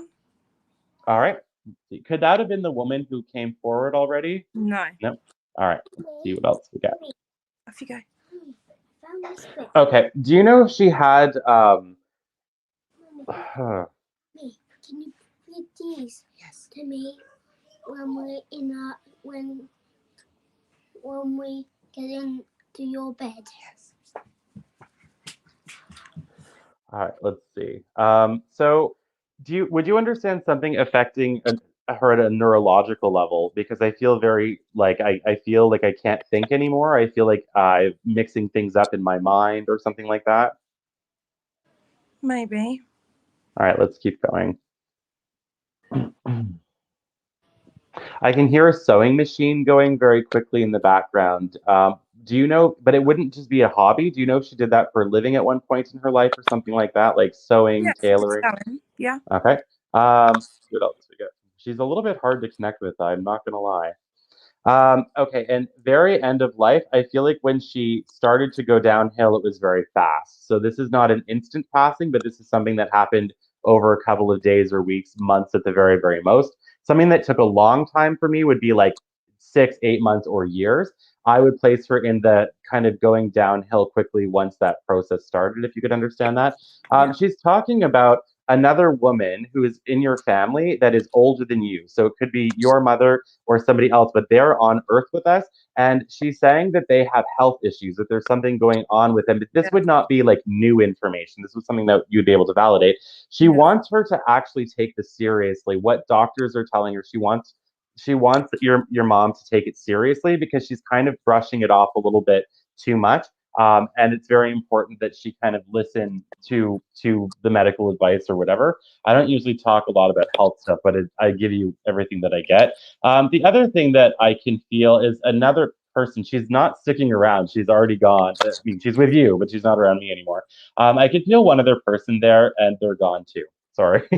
All right. Could that have been the woman who came forward already? No. Nope. All right. Let's see what else we got. Off you go. Okay. Do you know if she had? Me, can you read these to me when we're in when we get into your bed? Yes. All right, let's see. So would you understand something affecting her at a neurological level? Because I feel very like I feel like I can't think anymore. I feel like I'm mixing things up in my mind or something like that. Maybe. All right, let's keep going. I can hear a sewing machine going very quickly in the background. Do you know, but it wouldn't just be a hobby. Do you know if she did that for a living at one point in her life or something like that, like sewing, Yes, tailoring? yeah. Okay. What else we got? She's a little bit hard to connect with, I'm not gonna lie. Okay, and very end of life, I feel like when she started to go downhill, it was very fast. So this is not an instant passing, but this is something that happened over a couple of days or weeks, months at the very, very most. Something that took a long time for me would be like 6, 8 months or years. I would place her in the kind of going downhill quickly once that process started, if you could understand that. Yeah. She's talking about another woman who is in your family that is older than you. So it could be your mother or somebody else, but they're on Earth with us. And she's saying that they have health issues, that there's something going on with them. But this would not be like new information. This was something that you'd be able to validate. She wants her to actually take this seriously. What doctors are telling her, she wants your mom to take it seriously because she's kind of brushing it off a little bit too much. And it's very important that she kind of listen to the medical advice or whatever. I don't usually talk a lot about health stuff, but I give you everything that I get. The other thing that I can feel is another person. She's not sticking around. She's already gone. I mean, she's with you, but she's not around me anymore. I can feel one other person there, and they're gone too. Sorry,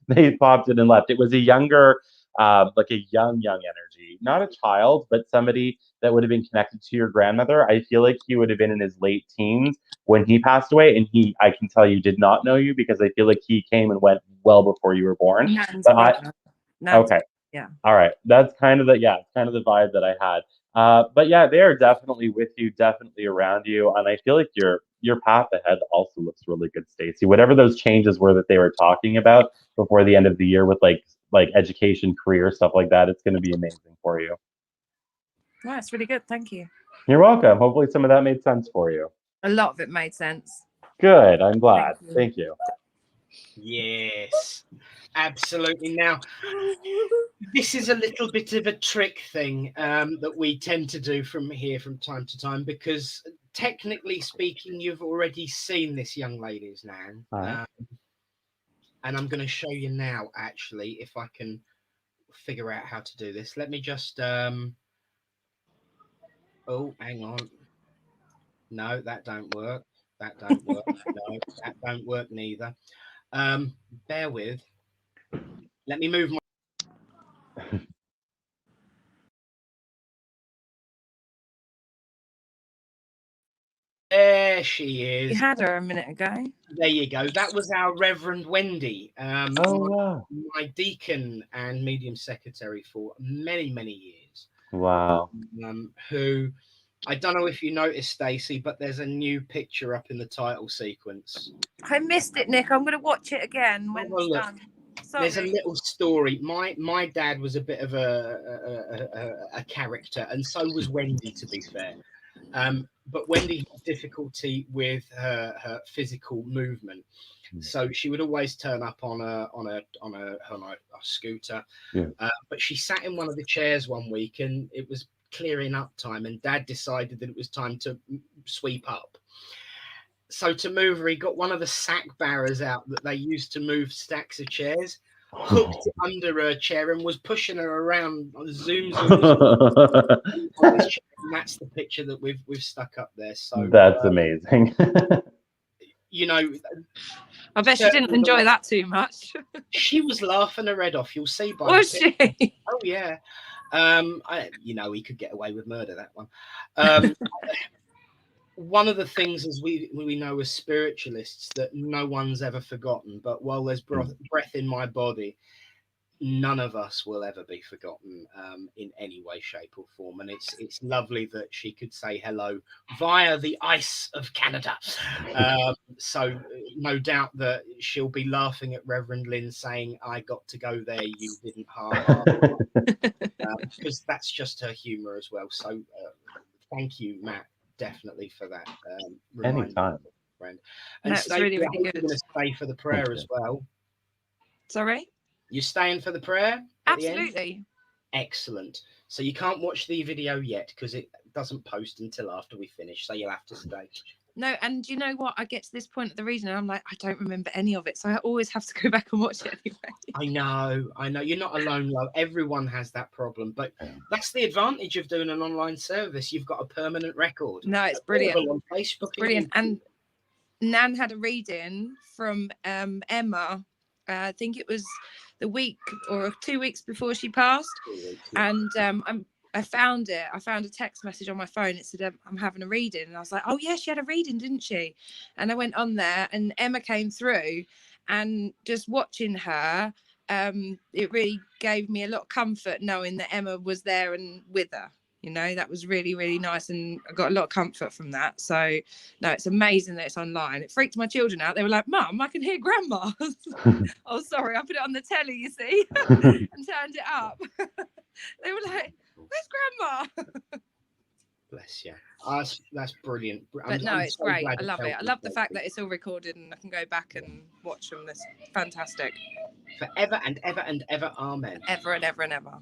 they popped in and left. It was a younger, like a young energy, not a child, but somebody that would have been connected to your grandmother. I feel like he would have been in his late teens when he passed away, and I can tell you, did not know you because I feel like he came and went well before you were born. Nan's But brother. okay. Yeah. All right. That's kind of the vibe that I had. But yeah, they are definitely with you, definitely around you. And I feel like your path ahead also looks really good, Stacey. Whatever those changes were that they were talking about before the end of the year with like education, career, stuff like that, it's gonna be amazing for you. Wow, it's really good. Thank you. You're welcome. Hopefully some of that made sense for you. A lot of it made sense. Good. I'm glad. Thank you. Thank you. Yes, absolutely. Now, this is a little bit of a trick thing that we tend to do from here from time to time, because technically speaking, you've already seen this young lady's Nan. Right. And I'm going to show you now, actually, if I can figure out how to do this. Let me just... Oh, hang on. No, that don't work. That don't work. No, that don't work neither. Bear with. Let me move my... There she is. You had her a minute ago. There you go. That was our Reverend Wendy, Wow. my deacon and medium secretary for many, many years. Wow. Who, I don't know if you noticed, Stacey, but there's a new picture up in the title sequence. I missed it, Nick. I'm going to watch it again when it's done. Sorry. There's a little story. My dad was a bit of a character, and so was Wendy, to be fair. But Wendy had difficulty with her physical movement, so she would always turn up on a scooter. Yeah. But she sat in one of the chairs one week, and it was clearing up time, and Dad decided that it was time to sweep up. So to move her, he got one of the sack barrows out that they used to move stacks of chairs, hooked it under her chair, and was pushing her around. Zoom. On this chair, and that's the picture that we've stuck up there. So that's amazing. You know, I bet she didn't enjoy that too much. She was laughing her head off. You'll see by was she? Oh yeah. He could get away with murder, that one. One of the things is we know as spiritualists that no one's ever forgotten, but while there's breath in my body, none of us will ever be forgotten in any way, shape or form. And it's lovely that she could say hello via the ice of Canada. So no doubt that she'll be laughing at Reverend Lynn saying, I got to go there, you didn't harm because that's just her humor as well. So thank you, Matt, definitely for that. Anytime. Friend. And that's really, really good. I'm going to stay for the prayer as well. Sorry? You staying for the prayer? Absolutely. Excellent. So you can't watch the video yet because it doesn't post until after we finish. So you'll have to stay. No, and you know what? I get to this point of the reading and I'm like, I don't remember any of it. So I always have to go back and watch it anyway. I know. You're not alone, love. Everyone has that problem. But that's the advantage of doing an online service. You've got a permanent record. No, it's brilliant. On Facebook. It's brilliant. And Nan had a reading from Emma. I think it was the week or 2 weeks before she passed. And I found it. I found a text message on my phone. It said, I'm having a reading. And I was like, oh, yeah, she had a reading, didn't she? And I went on there and Emma came through, and just watching her, it really gave me a lot of comfort knowing that Emma was there and with her. You know, that was really, really nice. And I got a lot of comfort from that. So, no, it's amazing that it's online. It freaked my children out. They were like, Mum, I can hear Grandma. Oh, sorry, I put it on the telly, you see, and turned it up. They were like, where's Grandma? Bless you. That's brilliant. But no, it's so great. I love it. I love the fact that it's all recorded and I can go back and watch them. That's fantastic. Forever and ever and ever. Amen. Ever and ever and ever.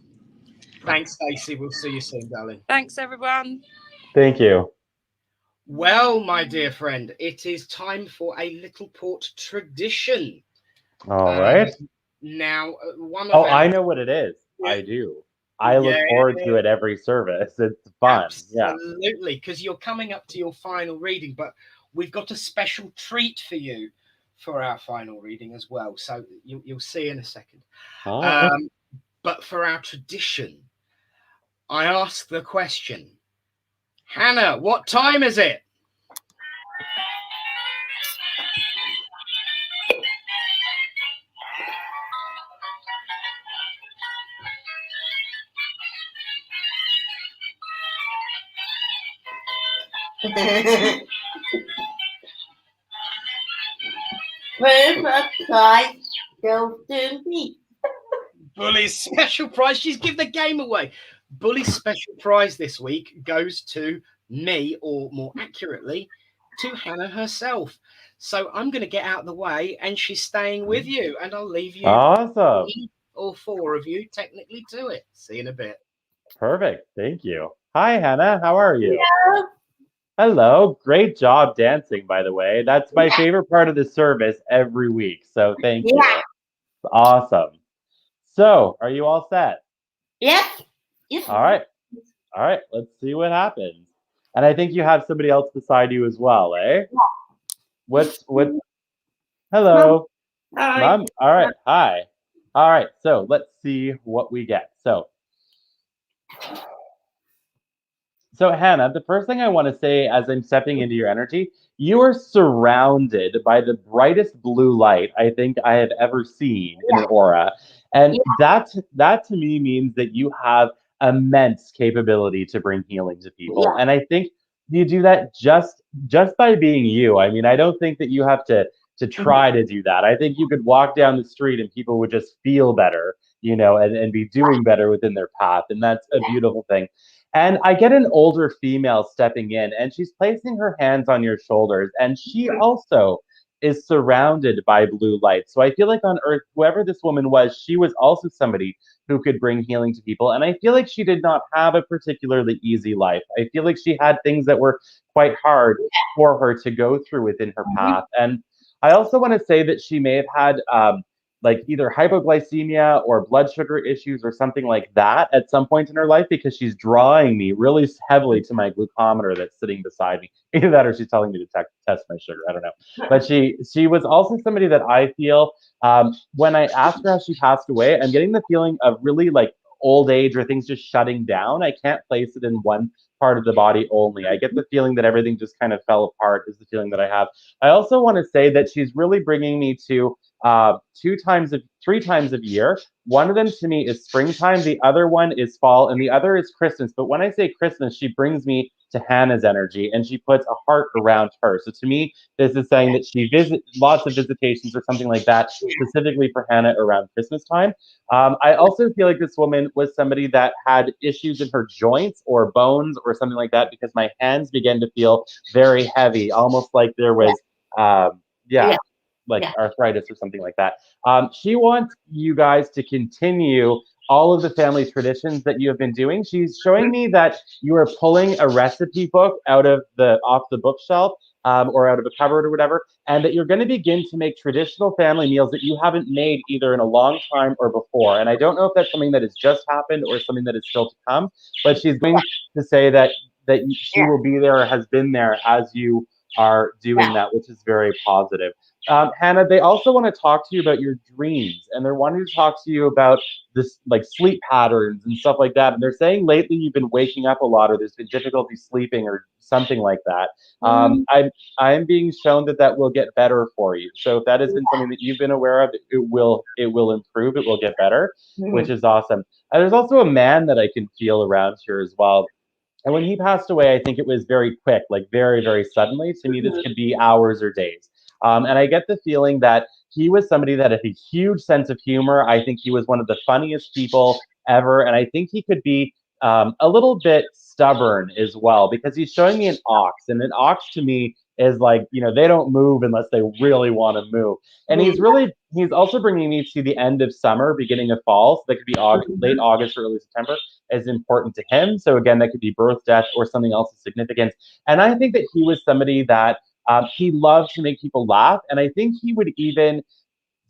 Thanks, Stacey. We'll see you soon, darling. Thanks, everyone. Thank you. Well, my dear friend, it is time for a Littleport tradition. All right. Now, I know what it is. Yeah. I do. I look forward to it every service. It's fun. Absolutely, because you're coming up to your final reading, but we've got a special treat for you for our final reading as well. So you'll see in a second. But for our tradition, I ask the question, Hannah, what time is it? Bully's special prize. She's given the game away. Bully's special prize this week goes to me, or more accurately, to Hannah herself. So I'm going to get out of the way, and she's staying with you, and I'll leave you. Awesome. All four of you technically to it. See you in a bit. Perfect. Thank you. Hi, Hannah. How are you? Hello. Hello. Great job dancing, by the way. That's my favorite part of the service every week. So thank you. Awesome. So, are you all set? Yep. All right. All right. Let's see what happens. And I think you have somebody else beside you as well, eh? Yeah. What? Hello. Hi. Mom. All right. Hi. All right. So let's see what we get. So Hannah, the first thing I want to say as I'm stepping into your energy, you are surrounded by the brightest blue light I think I have ever seen in an aura. And that to me means that you have immense capability to bring healing to people. Yeah. And I think you do that just by being you. I mean, I don't think that you have to try to do that. I think you could walk down the street and people would just feel better, you know, and be doing better within their path. And that's a beautiful thing. And I get an older female stepping in, and she's placing her hands on your shoulders, and she also is surrounded by blue light. So I feel like on Earth, whoever this woman was, she was also somebody who could bring healing to people. And I feel like she did not have a particularly easy life. I feel like she had things that were quite hard for her to go through within her path. And I also want to say that she may have had like either hypoglycemia or blood sugar issues or something like that at some point in her life, because she's drawing me really heavily to my glucometer that's sitting beside me. Either that or she's telling me to test my sugar. I don't know. But she was also somebody that I feel when I asked her how she passed away, I'm getting the feeling of really like old age or things just shutting down. I can't place it in one part of the body only. I get the feeling that everything just kind of fell apart is the feeling that I have. I also want to say that she's really bringing me to 3 times a year. One of them to me is springtime, the other one is fall, and the other is Christmas. But when I say Christmas, she brings me to Hannah's energy, and she puts a heart around her. So to me, this is saying that she visits lots of visitations or something like that, specifically for Hannah around Christmas time. I also feel like this woman was somebody that had issues in her joints or bones or something like that, because my hands began to feel very heavy, almost like there was, like arthritis or something like that. She wants you guys to continue all of the family traditions that you have been doing. She's showing me that you are pulling a recipe book off the bookshelf, or out of a cupboard or whatever, and that you're going to begin to make traditional family meals that you haven't made either in a long time or before. And I don't know if that's something that has just happened or something that is still to come, but she's going to say that she will be there or has been there as you are doing that, which is very positive. Hannah, they also want to talk to you about your dreams, and they're wanting to talk to you about this, like, sleep patterns and stuff like that. And they're saying lately you've been waking up a lot, or there's been difficulty sleeping or something like that. I'm being shown that will get better for you. So if that has been something that you've been aware of, it will improve. It will get better, which is awesome. And there's also a man that I can feel around here as well. And when he passed away, I think it was very quick, like very, very suddenly. To me, this could be hours or days. And I get the feeling that he was somebody that had a huge sense of humor. I think he was one of the funniest people ever. And I think he could be a little bit stubborn as well, because he's showing me an ox. And an ox to me is like, they don't move unless they really want to move. And he's also bringing me to the end of summer, beginning of fall. So that could be late August or early September is important to him. So again, that could be birth, death, or something else of significance. And I think that he was somebody that he loved to make people laugh. And I think he would even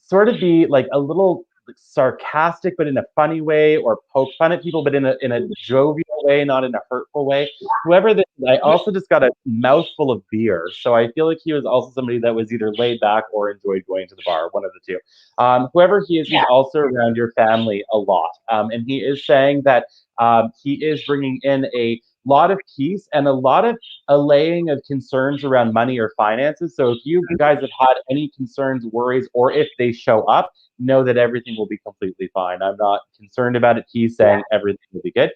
sort of be like a little sarcastic, but in a funny way, or poke fun at people, but in a jovial way, not in a hurtful way. Whoever this is, I also just got a mouthful of beer. So I feel like he was also somebody that was either laid back or enjoyed going to the bar, one of the two. Whoever he is, he's also around your family a lot. And he is saying that he is bringing in a lot of peace and a lot of allaying of concerns around money or finances. So if you guys have had any concerns, worries, or if they show up, know that everything will be completely fine. I'm not concerned about it. He's saying everything will be good.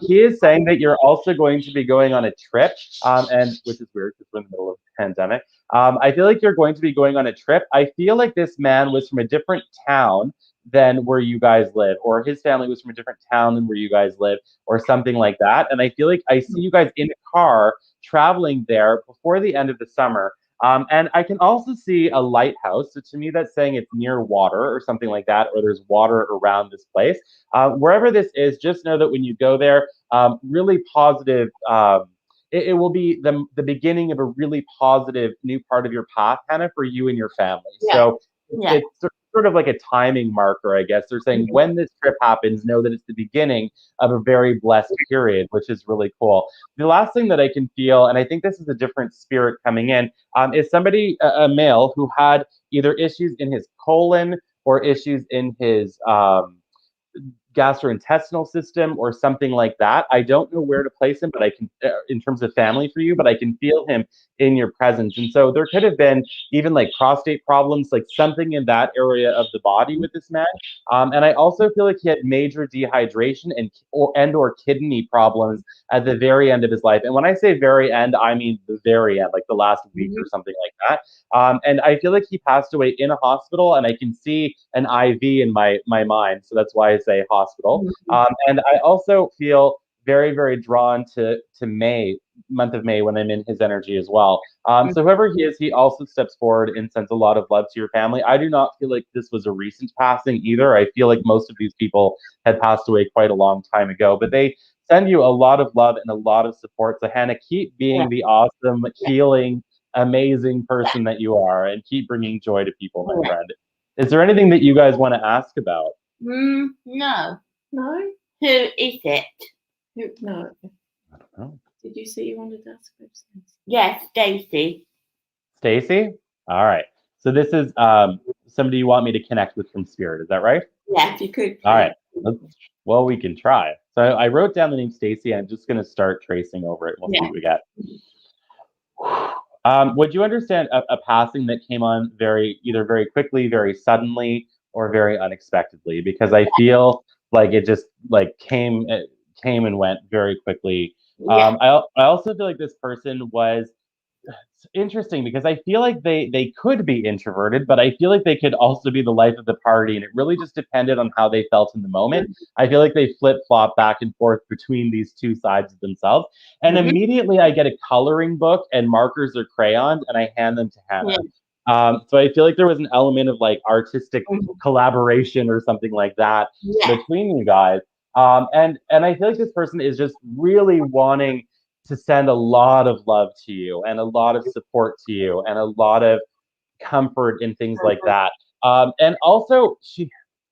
He is saying that you're also going to be going on a trip, and which is weird because we're in the middle of the pandemic. I feel like you're going to be going on a trip. I feel like this man was from a different town than where you guys live, or his family was from a different town than where you guys live, or something like that. And I feel like I see you guys in a car traveling there before the end of the summer. And I can also see a lighthouse. So to me, that's saying it's near water or something like that, or there's water around this place. Wherever this is, just know that when you go there, really positive. It will be the beginning of a really positive new part of your path, Hannah, for you and your family. So it's sort of like a timing marker, I guess. They're saying when this trip happens, know that it's the beginning of a very blessed period, which is really cool. The last thing that I can feel, and I think this is a different spirit coming in, is somebody, a male, who had either issues in his colon or issues in his gastrointestinal system or something like that. I don't know where to place him, but I can, in terms of family for you, but I can feel him in your presence. And so there could have been even like prostate problems, like something in that area of the body with this man. And I also feel like he had major dehydration and or kidney problems at the very end of his life. And when I say very end, I mean the very end, like the last week or something like that. And I feel like he passed away in a hospital, and I can see an IV in my mind. So that's why I say hospital. And I also feel very, very drawn to month of May, when I'm in his energy as well. So whoever he is, he also steps forward and sends a lot of love to your family. I do not feel like this was a recent passing either. I feel like most of these people had passed away quite a long time ago, but they send you a lot of love and a lot of support. So Hannah, keep being the awesome, healing, amazing person that you are, and keep bringing joy to people, my friend. Is there anything that you guys want to ask about? No. No? Who is it? No. I don't know. Did you say you wanted to ask questions? Yes, Stacy. Stacy? All right. So this is somebody you want me to connect with from Spirit. Is that right? Yes, you could. All right. Well, we can try. So I wrote down the name Stacy. I'm just going to start tracing over it. We'll see what we get. Would you understand a passing that came on either very quickly, very suddenly, or very unexpectedly? Because I feel like it just like came and went very quickly. I also feel like this person was interesting, because I feel like they could be introverted, but I feel like they could also be the life of the party, and it really just depended on how they felt in the moment. I feel like they flip-flop back and forth between these two sides of themselves, and immediately I get a coloring book and markers or crayons, and I hand them to Hannah. So I feel like there was an element of like artistic collaboration or something like that between you guys. And I feel like this person is just really wanting to send a lot of love to you and a lot of support to you and a lot of comfort in things like that. And also,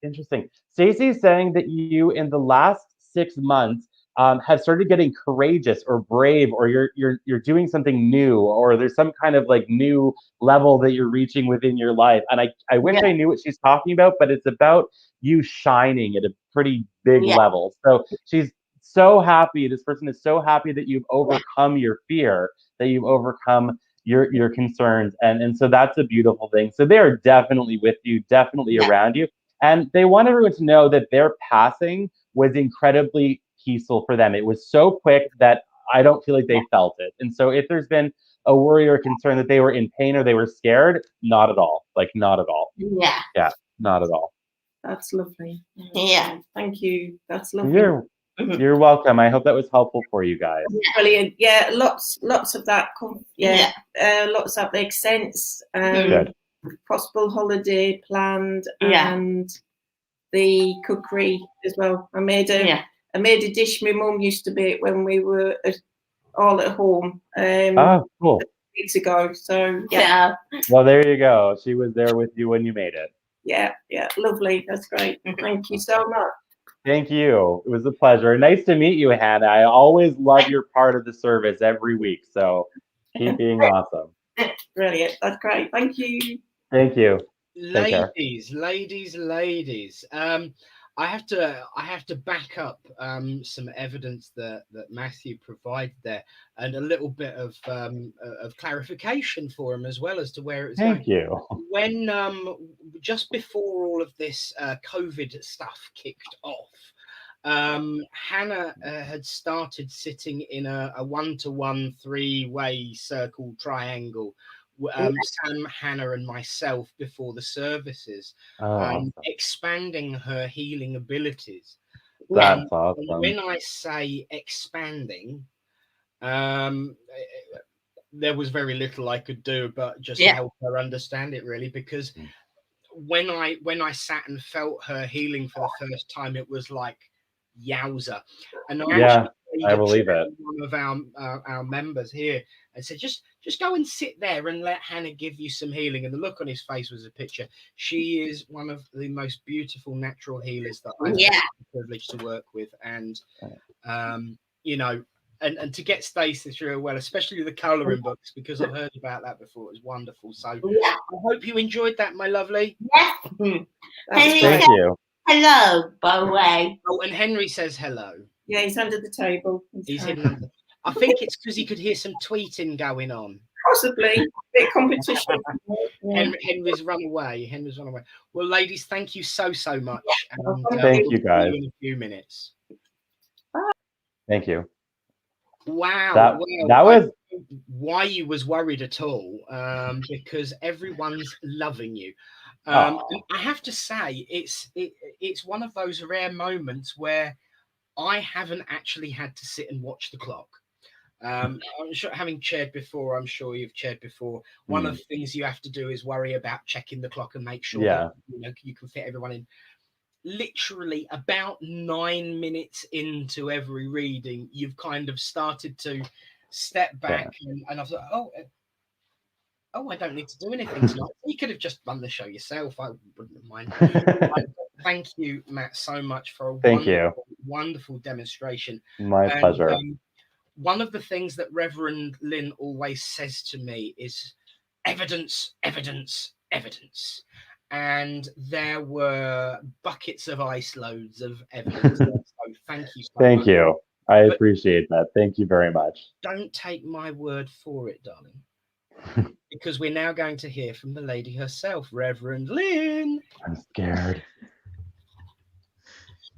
interesting. Stacey's saying that you in the last 6 months have started getting courageous or brave, or you're doing something new, or there's some kind of like new level that you're reaching within your life. And I wish I knew what she's talking about, but it's about you shining at a pretty big level. So she's so happy. This person is so happy that you've overcome your fear, that you've overcome your concerns, and so that's a beautiful thing. So they are definitely with you, definitely around you, and they want everyone to know that their passing was incredibly peaceful for them. It was so quick that I don't feel like they felt it. And so if there's been a worry or concern that they were in pain or they were scared, not at all. Like, not at all. Yeah, not at all. That's lovely. Yeah. Thank you. That's lovely. You're welcome. I hope that was helpful for you guys. Brilliant. Yeah, lots of that. Lots that makes sense. Good. Possible holiday planned, and the cookery as well. I made a dish my mum used to make when we were all at home. Cool. Weeks ago. So Well, there you go. She was there with you when you made it. Yeah, lovely. That's great. Thank you so much. Thank you. It was a pleasure. Nice to meet you, Hannah. I always love your part of the service every week. So keep being awesome. Brilliant. That's great. Thank you. Thank you. Ladies. I have to back up some evidence that Matthew provided there, and a little bit of clarification for him as well as to where it was going. Thank you. When just before all of this COVID stuff kicked off, Hannah had started sitting in a 1-to-1 3-way circle triangle. Sam, Hannah, and myself before the services, expanding her healing abilities. That's awesome. And when I say expanding, there was very little I could do but just help her understand it, really, because when I sat and felt her healing for the first time, it was like yowza. And I believe it. One of our members here and said, just go and sit there and let Hannah give you some healing. And the look on his face was a picture. She is one of the most beautiful natural healers that I've had the privilege to work with. And and to get Stacey through well, especially the colouring books, because I've heard about that before. It was wonderful. So I hope you enjoyed that, my lovely. Yes. Thank you. Hello, by the way. Oh, and Henry says hello. Yeah, he's under the table. He's hidden under. I think it's because he could hear some tweeting going on. Possibly. A bit of competition. Henry's run away. Well, ladies, thank you so much. And, thank you, guys. In a few minutes. Thank you. Wow. That was why you was worried at all, because everyone's loving you. And I have to say, it's one of those rare moments where I haven't actually had to sit and watch the clock. I'm sure, having chaired before, I'm sure you've chaired before. One of the things you have to do is worry about checking the clock and make sure that, you can fit everyone in. Literally about 9 minutes into every reading, you've kind of started to step back and I thought, I don't need to do anything tonight. You could have just run the show yourself. I wouldn't mind. Thank you, Matt, so much for a wonderful demonstration. My pleasure. One of the things that Reverend Lynn always says to me is evidence, evidence, evidence. And there were buckets of ice loads of evidence. So thank you so much. Thank you. I appreciate that. Thank you very much. Don't take my word for it, darling. Because we're now going to hear from the lady herself, Reverend Lynn. I'm scared.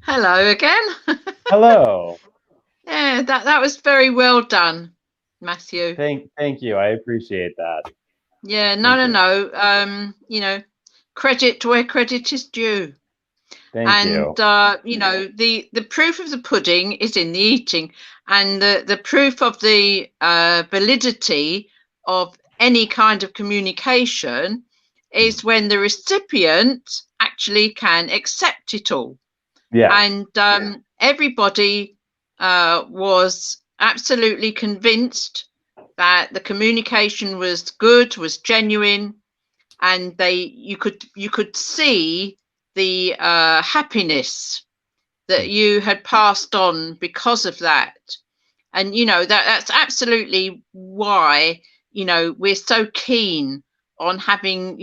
Hello again. Hello. Yeah, that was very well done, Matthew. Thank you. I appreciate that. Yeah, no. Credit where credit is due. Thank you. The proof of the pudding is in the eating, and the proof of the validity of any kind of communication is when the recipient actually can accept it all. Yeah. And everybody was absolutely convinced that the communication was good, was genuine, and you could see the happiness that you had passed on because of that. And that's absolutely why we're so keen on having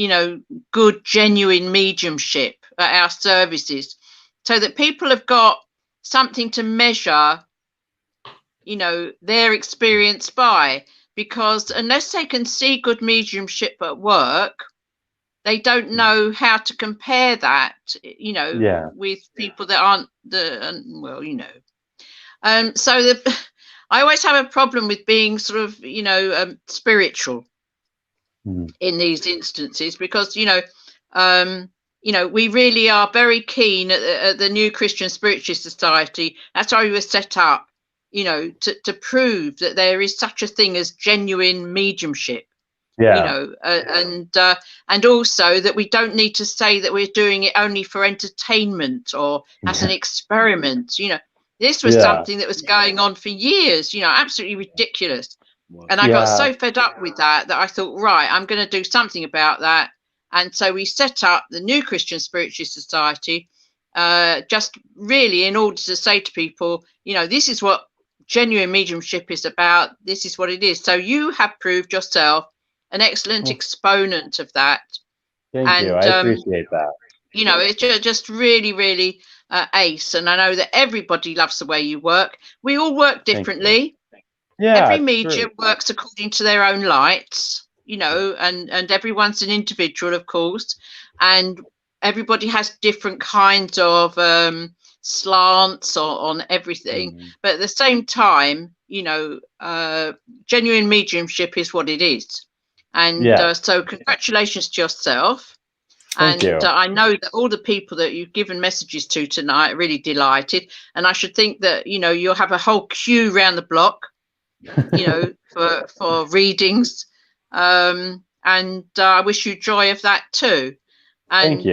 good, genuine mediumship at our services, so that people have got something to measure their experience by. Because unless they can see good mediumship at work, they don't know how to compare that with people that aren't so I always have a problem with being sort of spiritual in these instances, because we really are very keen at the New Christian Spiritualist Society. That's why we were set up, to prove that there is such a thing as genuine mediumship. And also that we don't need to say that we're doing it only for entertainment or as an experiment. This was something that was going on for years, absolutely ridiculous. And I got so fed up with that I thought, right, I'm going to do something about that. And so we set up the New Christian Spiritualist Society, just really in order to say to people, this is what genuine mediumship is about. This is what it is. So you have proved yourself an excellent exponent of that. Thank you. I appreciate that. It's just really, really ace. And I know that everybody loves the way you work. We all work differently. Every medium works according to their own lights, and everyone's an individual, of course. And everybody has different kinds of slants on everything. But at the same time, genuine mediumship is what it is. And so congratulations to yourself. Thank you. I know that all the people that you've given messages to tonight are really delighted. And I should think that, you'll have a whole queue around the block, for readings. And I wish you joy of that too. And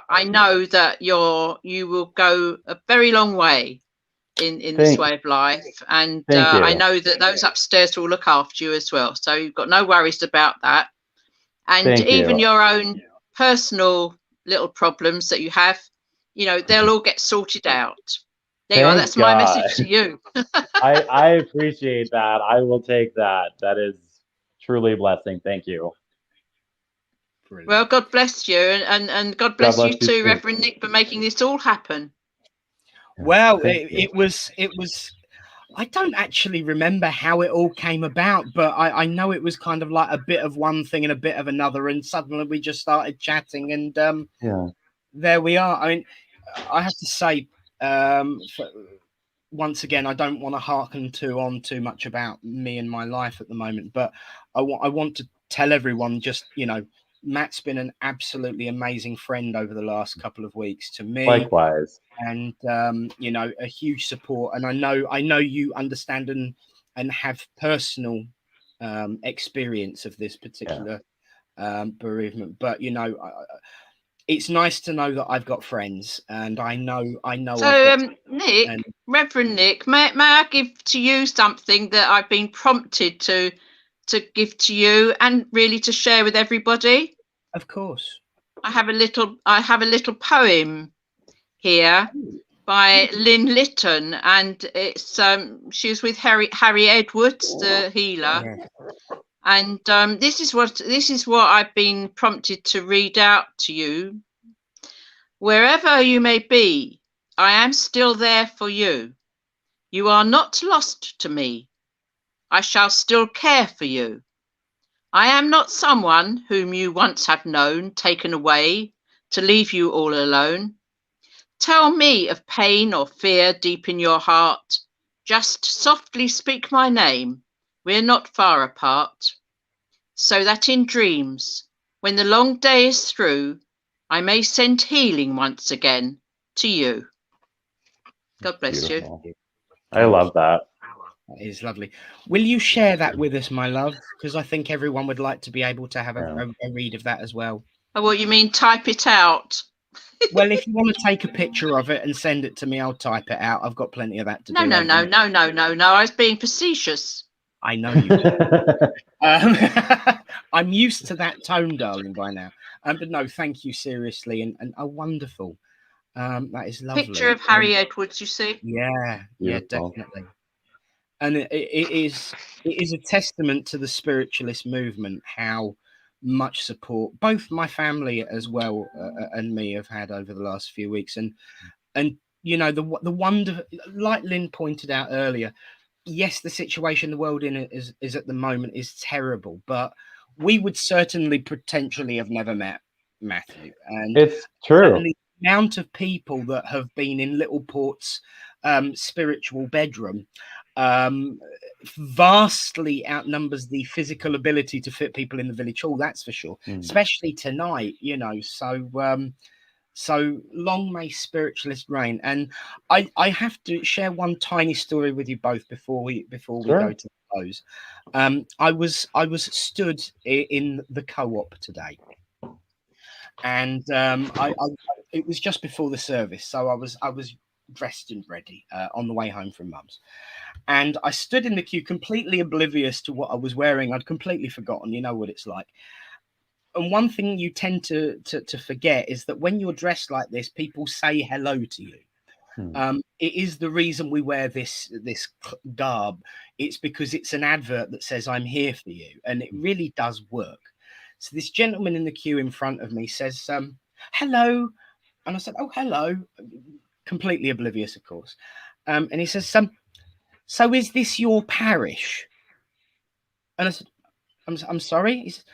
I know that you will go a very long way in this way of life. And I know that those upstairs will look after you as well. So you've got no worries about that. And even your own personal little problems that you have, they'll all get sorted out. There you are. That's my message to you. I appreciate that. I will take that. That is truly a blessing. Thank you. Brilliant. Well, God bless you, and God bless you too, Reverend Nick, for making this all happen. Well, it was. I don't actually remember how it all came about, but I know it was kind of like a bit of one thing and a bit of another, and suddenly we just started chatting, and there we are. I mean, I have to say, once again, I don't want to hearken on too much about me and my life at the moment, but I want to tell everyone, just Matt's been an absolutely amazing friend over the last couple of weeks to me. Likewise. And a huge support. And I know you understand and have personal experience of this particular bereavement. But it's nice to know that I've got friends, and I know. So, Nick, Reverend Nick, may I give to you something that I've been prompted to give to you and really to share with everybody? Of course. I have a little poem here by Lynn Lytton, and it's she was with Harry Edwards, the healer. And this is what I've been prompted to read out to you. Wherever you may be, I am still there for you. You are not lost to me. I shall still care for you. I am not someone whom you once have known, taken away to leave you all alone. Tell me of pain or fear deep in your heart. Just softly speak my name. We're not far apart. So that in dreams, when the long day is through, I may send healing once again to you. God bless you. I love that. That is lovely. Will you share that with us, my love? Because I think everyone would like to be able to have a read of that as well. Oh, what you mean? Type it out? Well, if you want to take a picture of it and send it to me, I'll type it out. I've got plenty of that to do. No. I was being facetious. I know you. I'm used to that tone, darling, by now. But no, thank you seriously, and wonderful. That is lovely. Picture of Harry Edwards, you see? Yeah, Beautiful. yeah, definitely. And it is a testament to the spiritualist movement how much support both my family as well and me have had over the last few weeks, and you know the wonder, like Lynn pointed out earlier. Yes, the situation the world in is at the moment is terrible, but we would certainly potentially have never met Matthew. And it's true. The amount of people that have been in Littleport's spiritual bedroom vastly outnumbers the physical ability to fit people in the village hall, that's for sure. Especially tonight, you know. So long may spiritualist reign. And I have to share one tiny story with you both before we Sure. go to close. I was stood in the co-op today, and it was just before the service, so I was dressed and ready on the way home from Mum's, and I stood in the queue completely oblivious to what I was wearing. I'd completely forgotten. You know what it's like. And one thing you tend to forget is that when you're dressed like this, people say hello to you. It is the reason we wear this garb. It's because it's an advert that says I'm here for you, and it really does work. So this gentleman in the queue in front of me says, hello. And I said, oh, hello. Completely oblivious, of course. And he says, so is this your parish? And I said, I'm sorry. He said,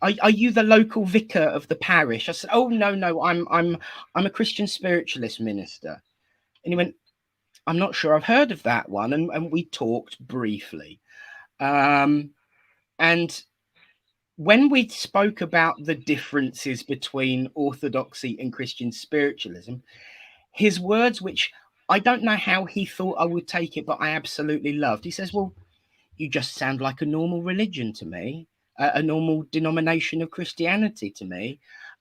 are you the local vicar of the parish? I said, oh, no, I'm a Christian spiritualist minister. And he went, I'm not sure I've heard of that one. And we talked briefly. And when we spoke about the differences between orthodoxy and Christian spiritualism, his words, which I don't know how he thought I would take it, but I absolutely loved. He says, well, you just sound like a normal religion to me. A normal denomination of Christianity to me,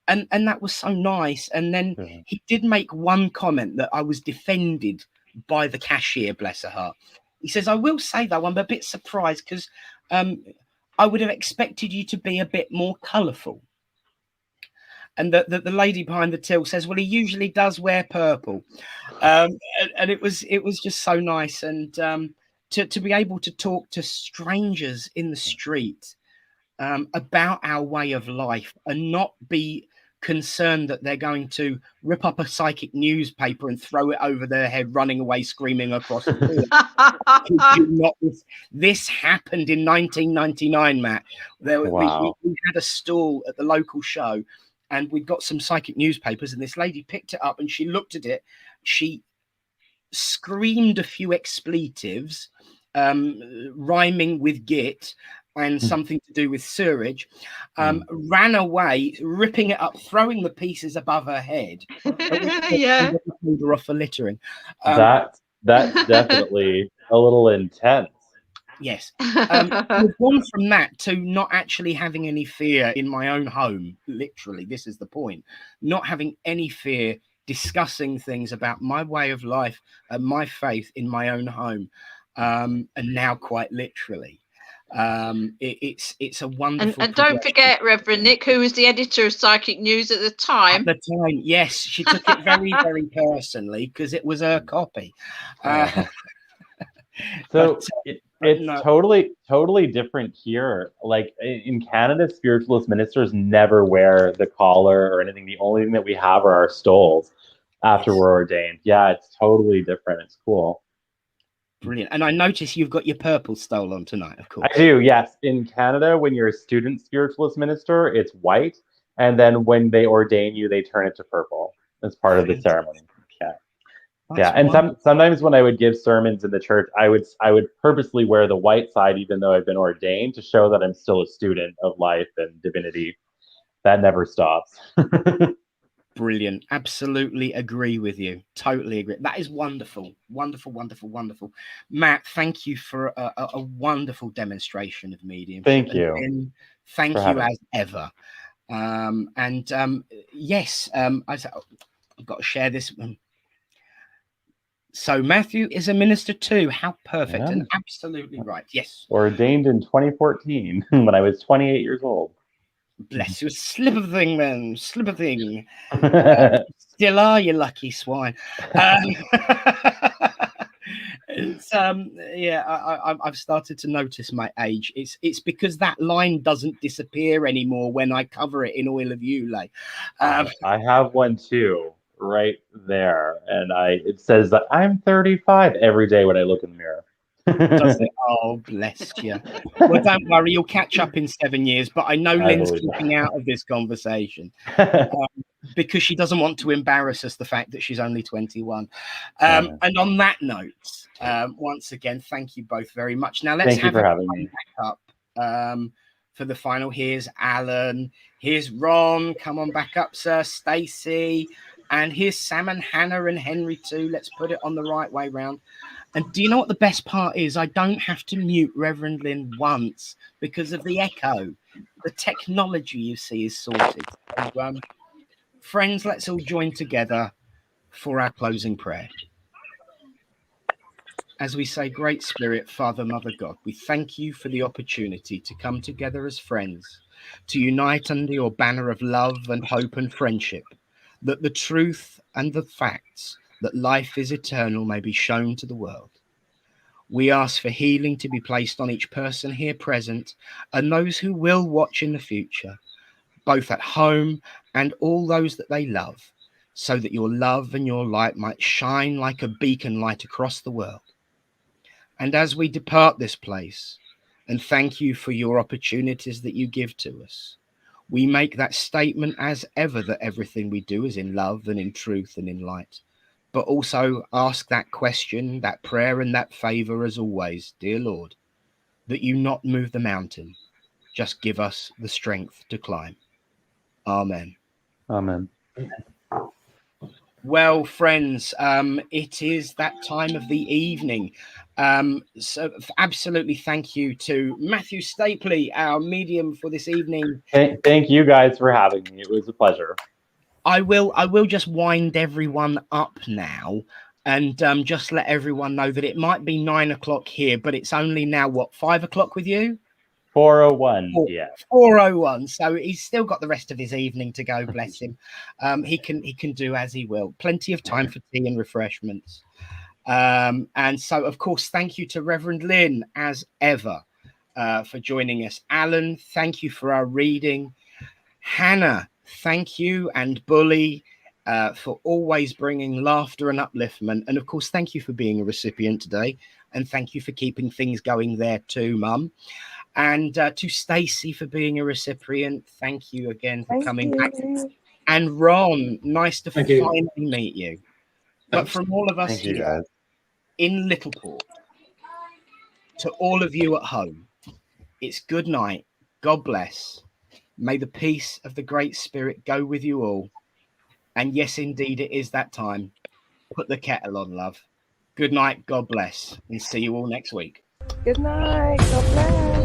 and that was so nice. And then he did make one comment that I was defended by the cashier, bless her heart. He says, I will say though, I'm a bit surprised because I would have expected you to be a bit more colourful. And the lady behind the till says, well, he usually does wear purple. And it was just so nice. And to be able to talk to strangers in the street about our way of life and not be concerned that they're going to rip up a psychic newspaper and throw it over their head, running away screaming across the field. This happened in 1999, Matt. Wow. We had a stall at the local show and we'd got some psychic newspapers, and this lady picked it up and she looked at it. She screamed a few expletives rhyming with git and something to do with sewerage, ran away, ripping it up, throwing the pieces above her head. Yeah. Her off for littering. That's definitely a little intense. Yes. We've gone from that to not actually having any fear in my own home. Literally, this is the point. Not having any fear discussing things about my way of life and my faith in my own home. And now quite literally. It's a wonderful and don't forget Reverend Nick, who was the editor of Psychic News at the time. Yes, she took it very very personally because it was her copy. It's totally different here. Like in Canada, spiritualist ministers never wear the collar or anything. The only thing that we have are our stoles after we're ordained. Yeah, it's totally different. It's cool. Brilliant. And I notice you've got your purple stole on tonight, of course. I do, yes. In Canada, when you're a student spiritualist minister, it's white. And then when they ordain you, they turn it to purple as part of the ceremony. Yeah. Yeah. And sometimes when I would give sermons in the church, I would purposely wear the white side, even though I've been ordained, to show that I'm still a student of life and divinity. That never stops. Brilliant. Absolutely agree with you. Totally agree. That is wonderful. Wonderful, wonderful, wonderful. Matt, thank you for a wonderful demonstration of mediumship. Thank you. And thank you as ever. Yes, I've got to share this. So Matthew is a minister too. How perfect, and absolutely right. Yes. Ordained in 2014 when I was 28 years old. Bless you. Slip of a thing, man. Slip of a thing. Still are, you lucky swine. It's I've started to notice my age. It's because that line doesn't disappear anymore when I cover it in Oil of Ulay. I have one too, right there, and it says that I'm 35 every day when I look in the mirror. Does it? Oh, bless you. Well, don't worry, you'll catch up in 7 years. But I know Lynn's keeping out of this conversation because she doesn't want to embarrass us, the fact that she's only 21. And on that note, once again, thank you both very much. Now let's have a back up for the final. Here's Alan. Here's Ron. Come on back up, sir. Stacey. And here's Sam and Hannah and Henry too. Let's put it on the right way round. And do you know what the best part is? I don't have to mute Reverend Lynn once because of the echo. The technology, you see, is sorted. So, friends, let's all join together for our closing prayer. As we say, Great Spirit, Father, Mother, God, we thank you for the opportunity to come together as friends, to unite under your banner of love and hope and friendship, that the truth and the facts that life is eternal may be shown to the world. We ask for healing to be placed on each person here present and those who will watch in the future, both at home and all those that they love, so that your love and your light might shine like a beacon light across the world. And as we depart this place, and thank you for your opportunities that you give to us, we make that statement as ever that everything we do is in love and in truth and in light. But also ask that question, that prayer and that favor as always, dear Lord, that you not move the mountain, just give us the strength to climb. Amen. Amen. Well, friends, it is that time of the evening. So absolutely thank you to Matthew Stapley, our medium for this evening. Thank you guys for having me. It was a pleasure. I will just wind everyone up now and just let everyone know that it might be 9 o'clock here, but it's only now, what, 5 o'clock with you? 4:01, yeah. 4:01. So he's still got the rest of his evening to go, bless him. He can do as he will. Plenty of time for tea and refreshments. And so, of course, thank you to Reverend Lynn, as ever, for joining us. Alan, thank you for our reading. Hannah, thank you, and Bully, for always bringing laughter and upliftment. And of course, thank you for being a recipient today, and thank you for keeping things going there too, Mum. And to Stacey for being a recipient, thank you again for coming back. And Ron, nice to finally meet you. But from all of us here in Littleport, to all of you at home, it's good night. God bless. May the peace of the Great Spirit go with you all. And yes, indeed, it is that time. Put the kettle on, love. Good night. God bless. And see you all next week. Good night. God bless.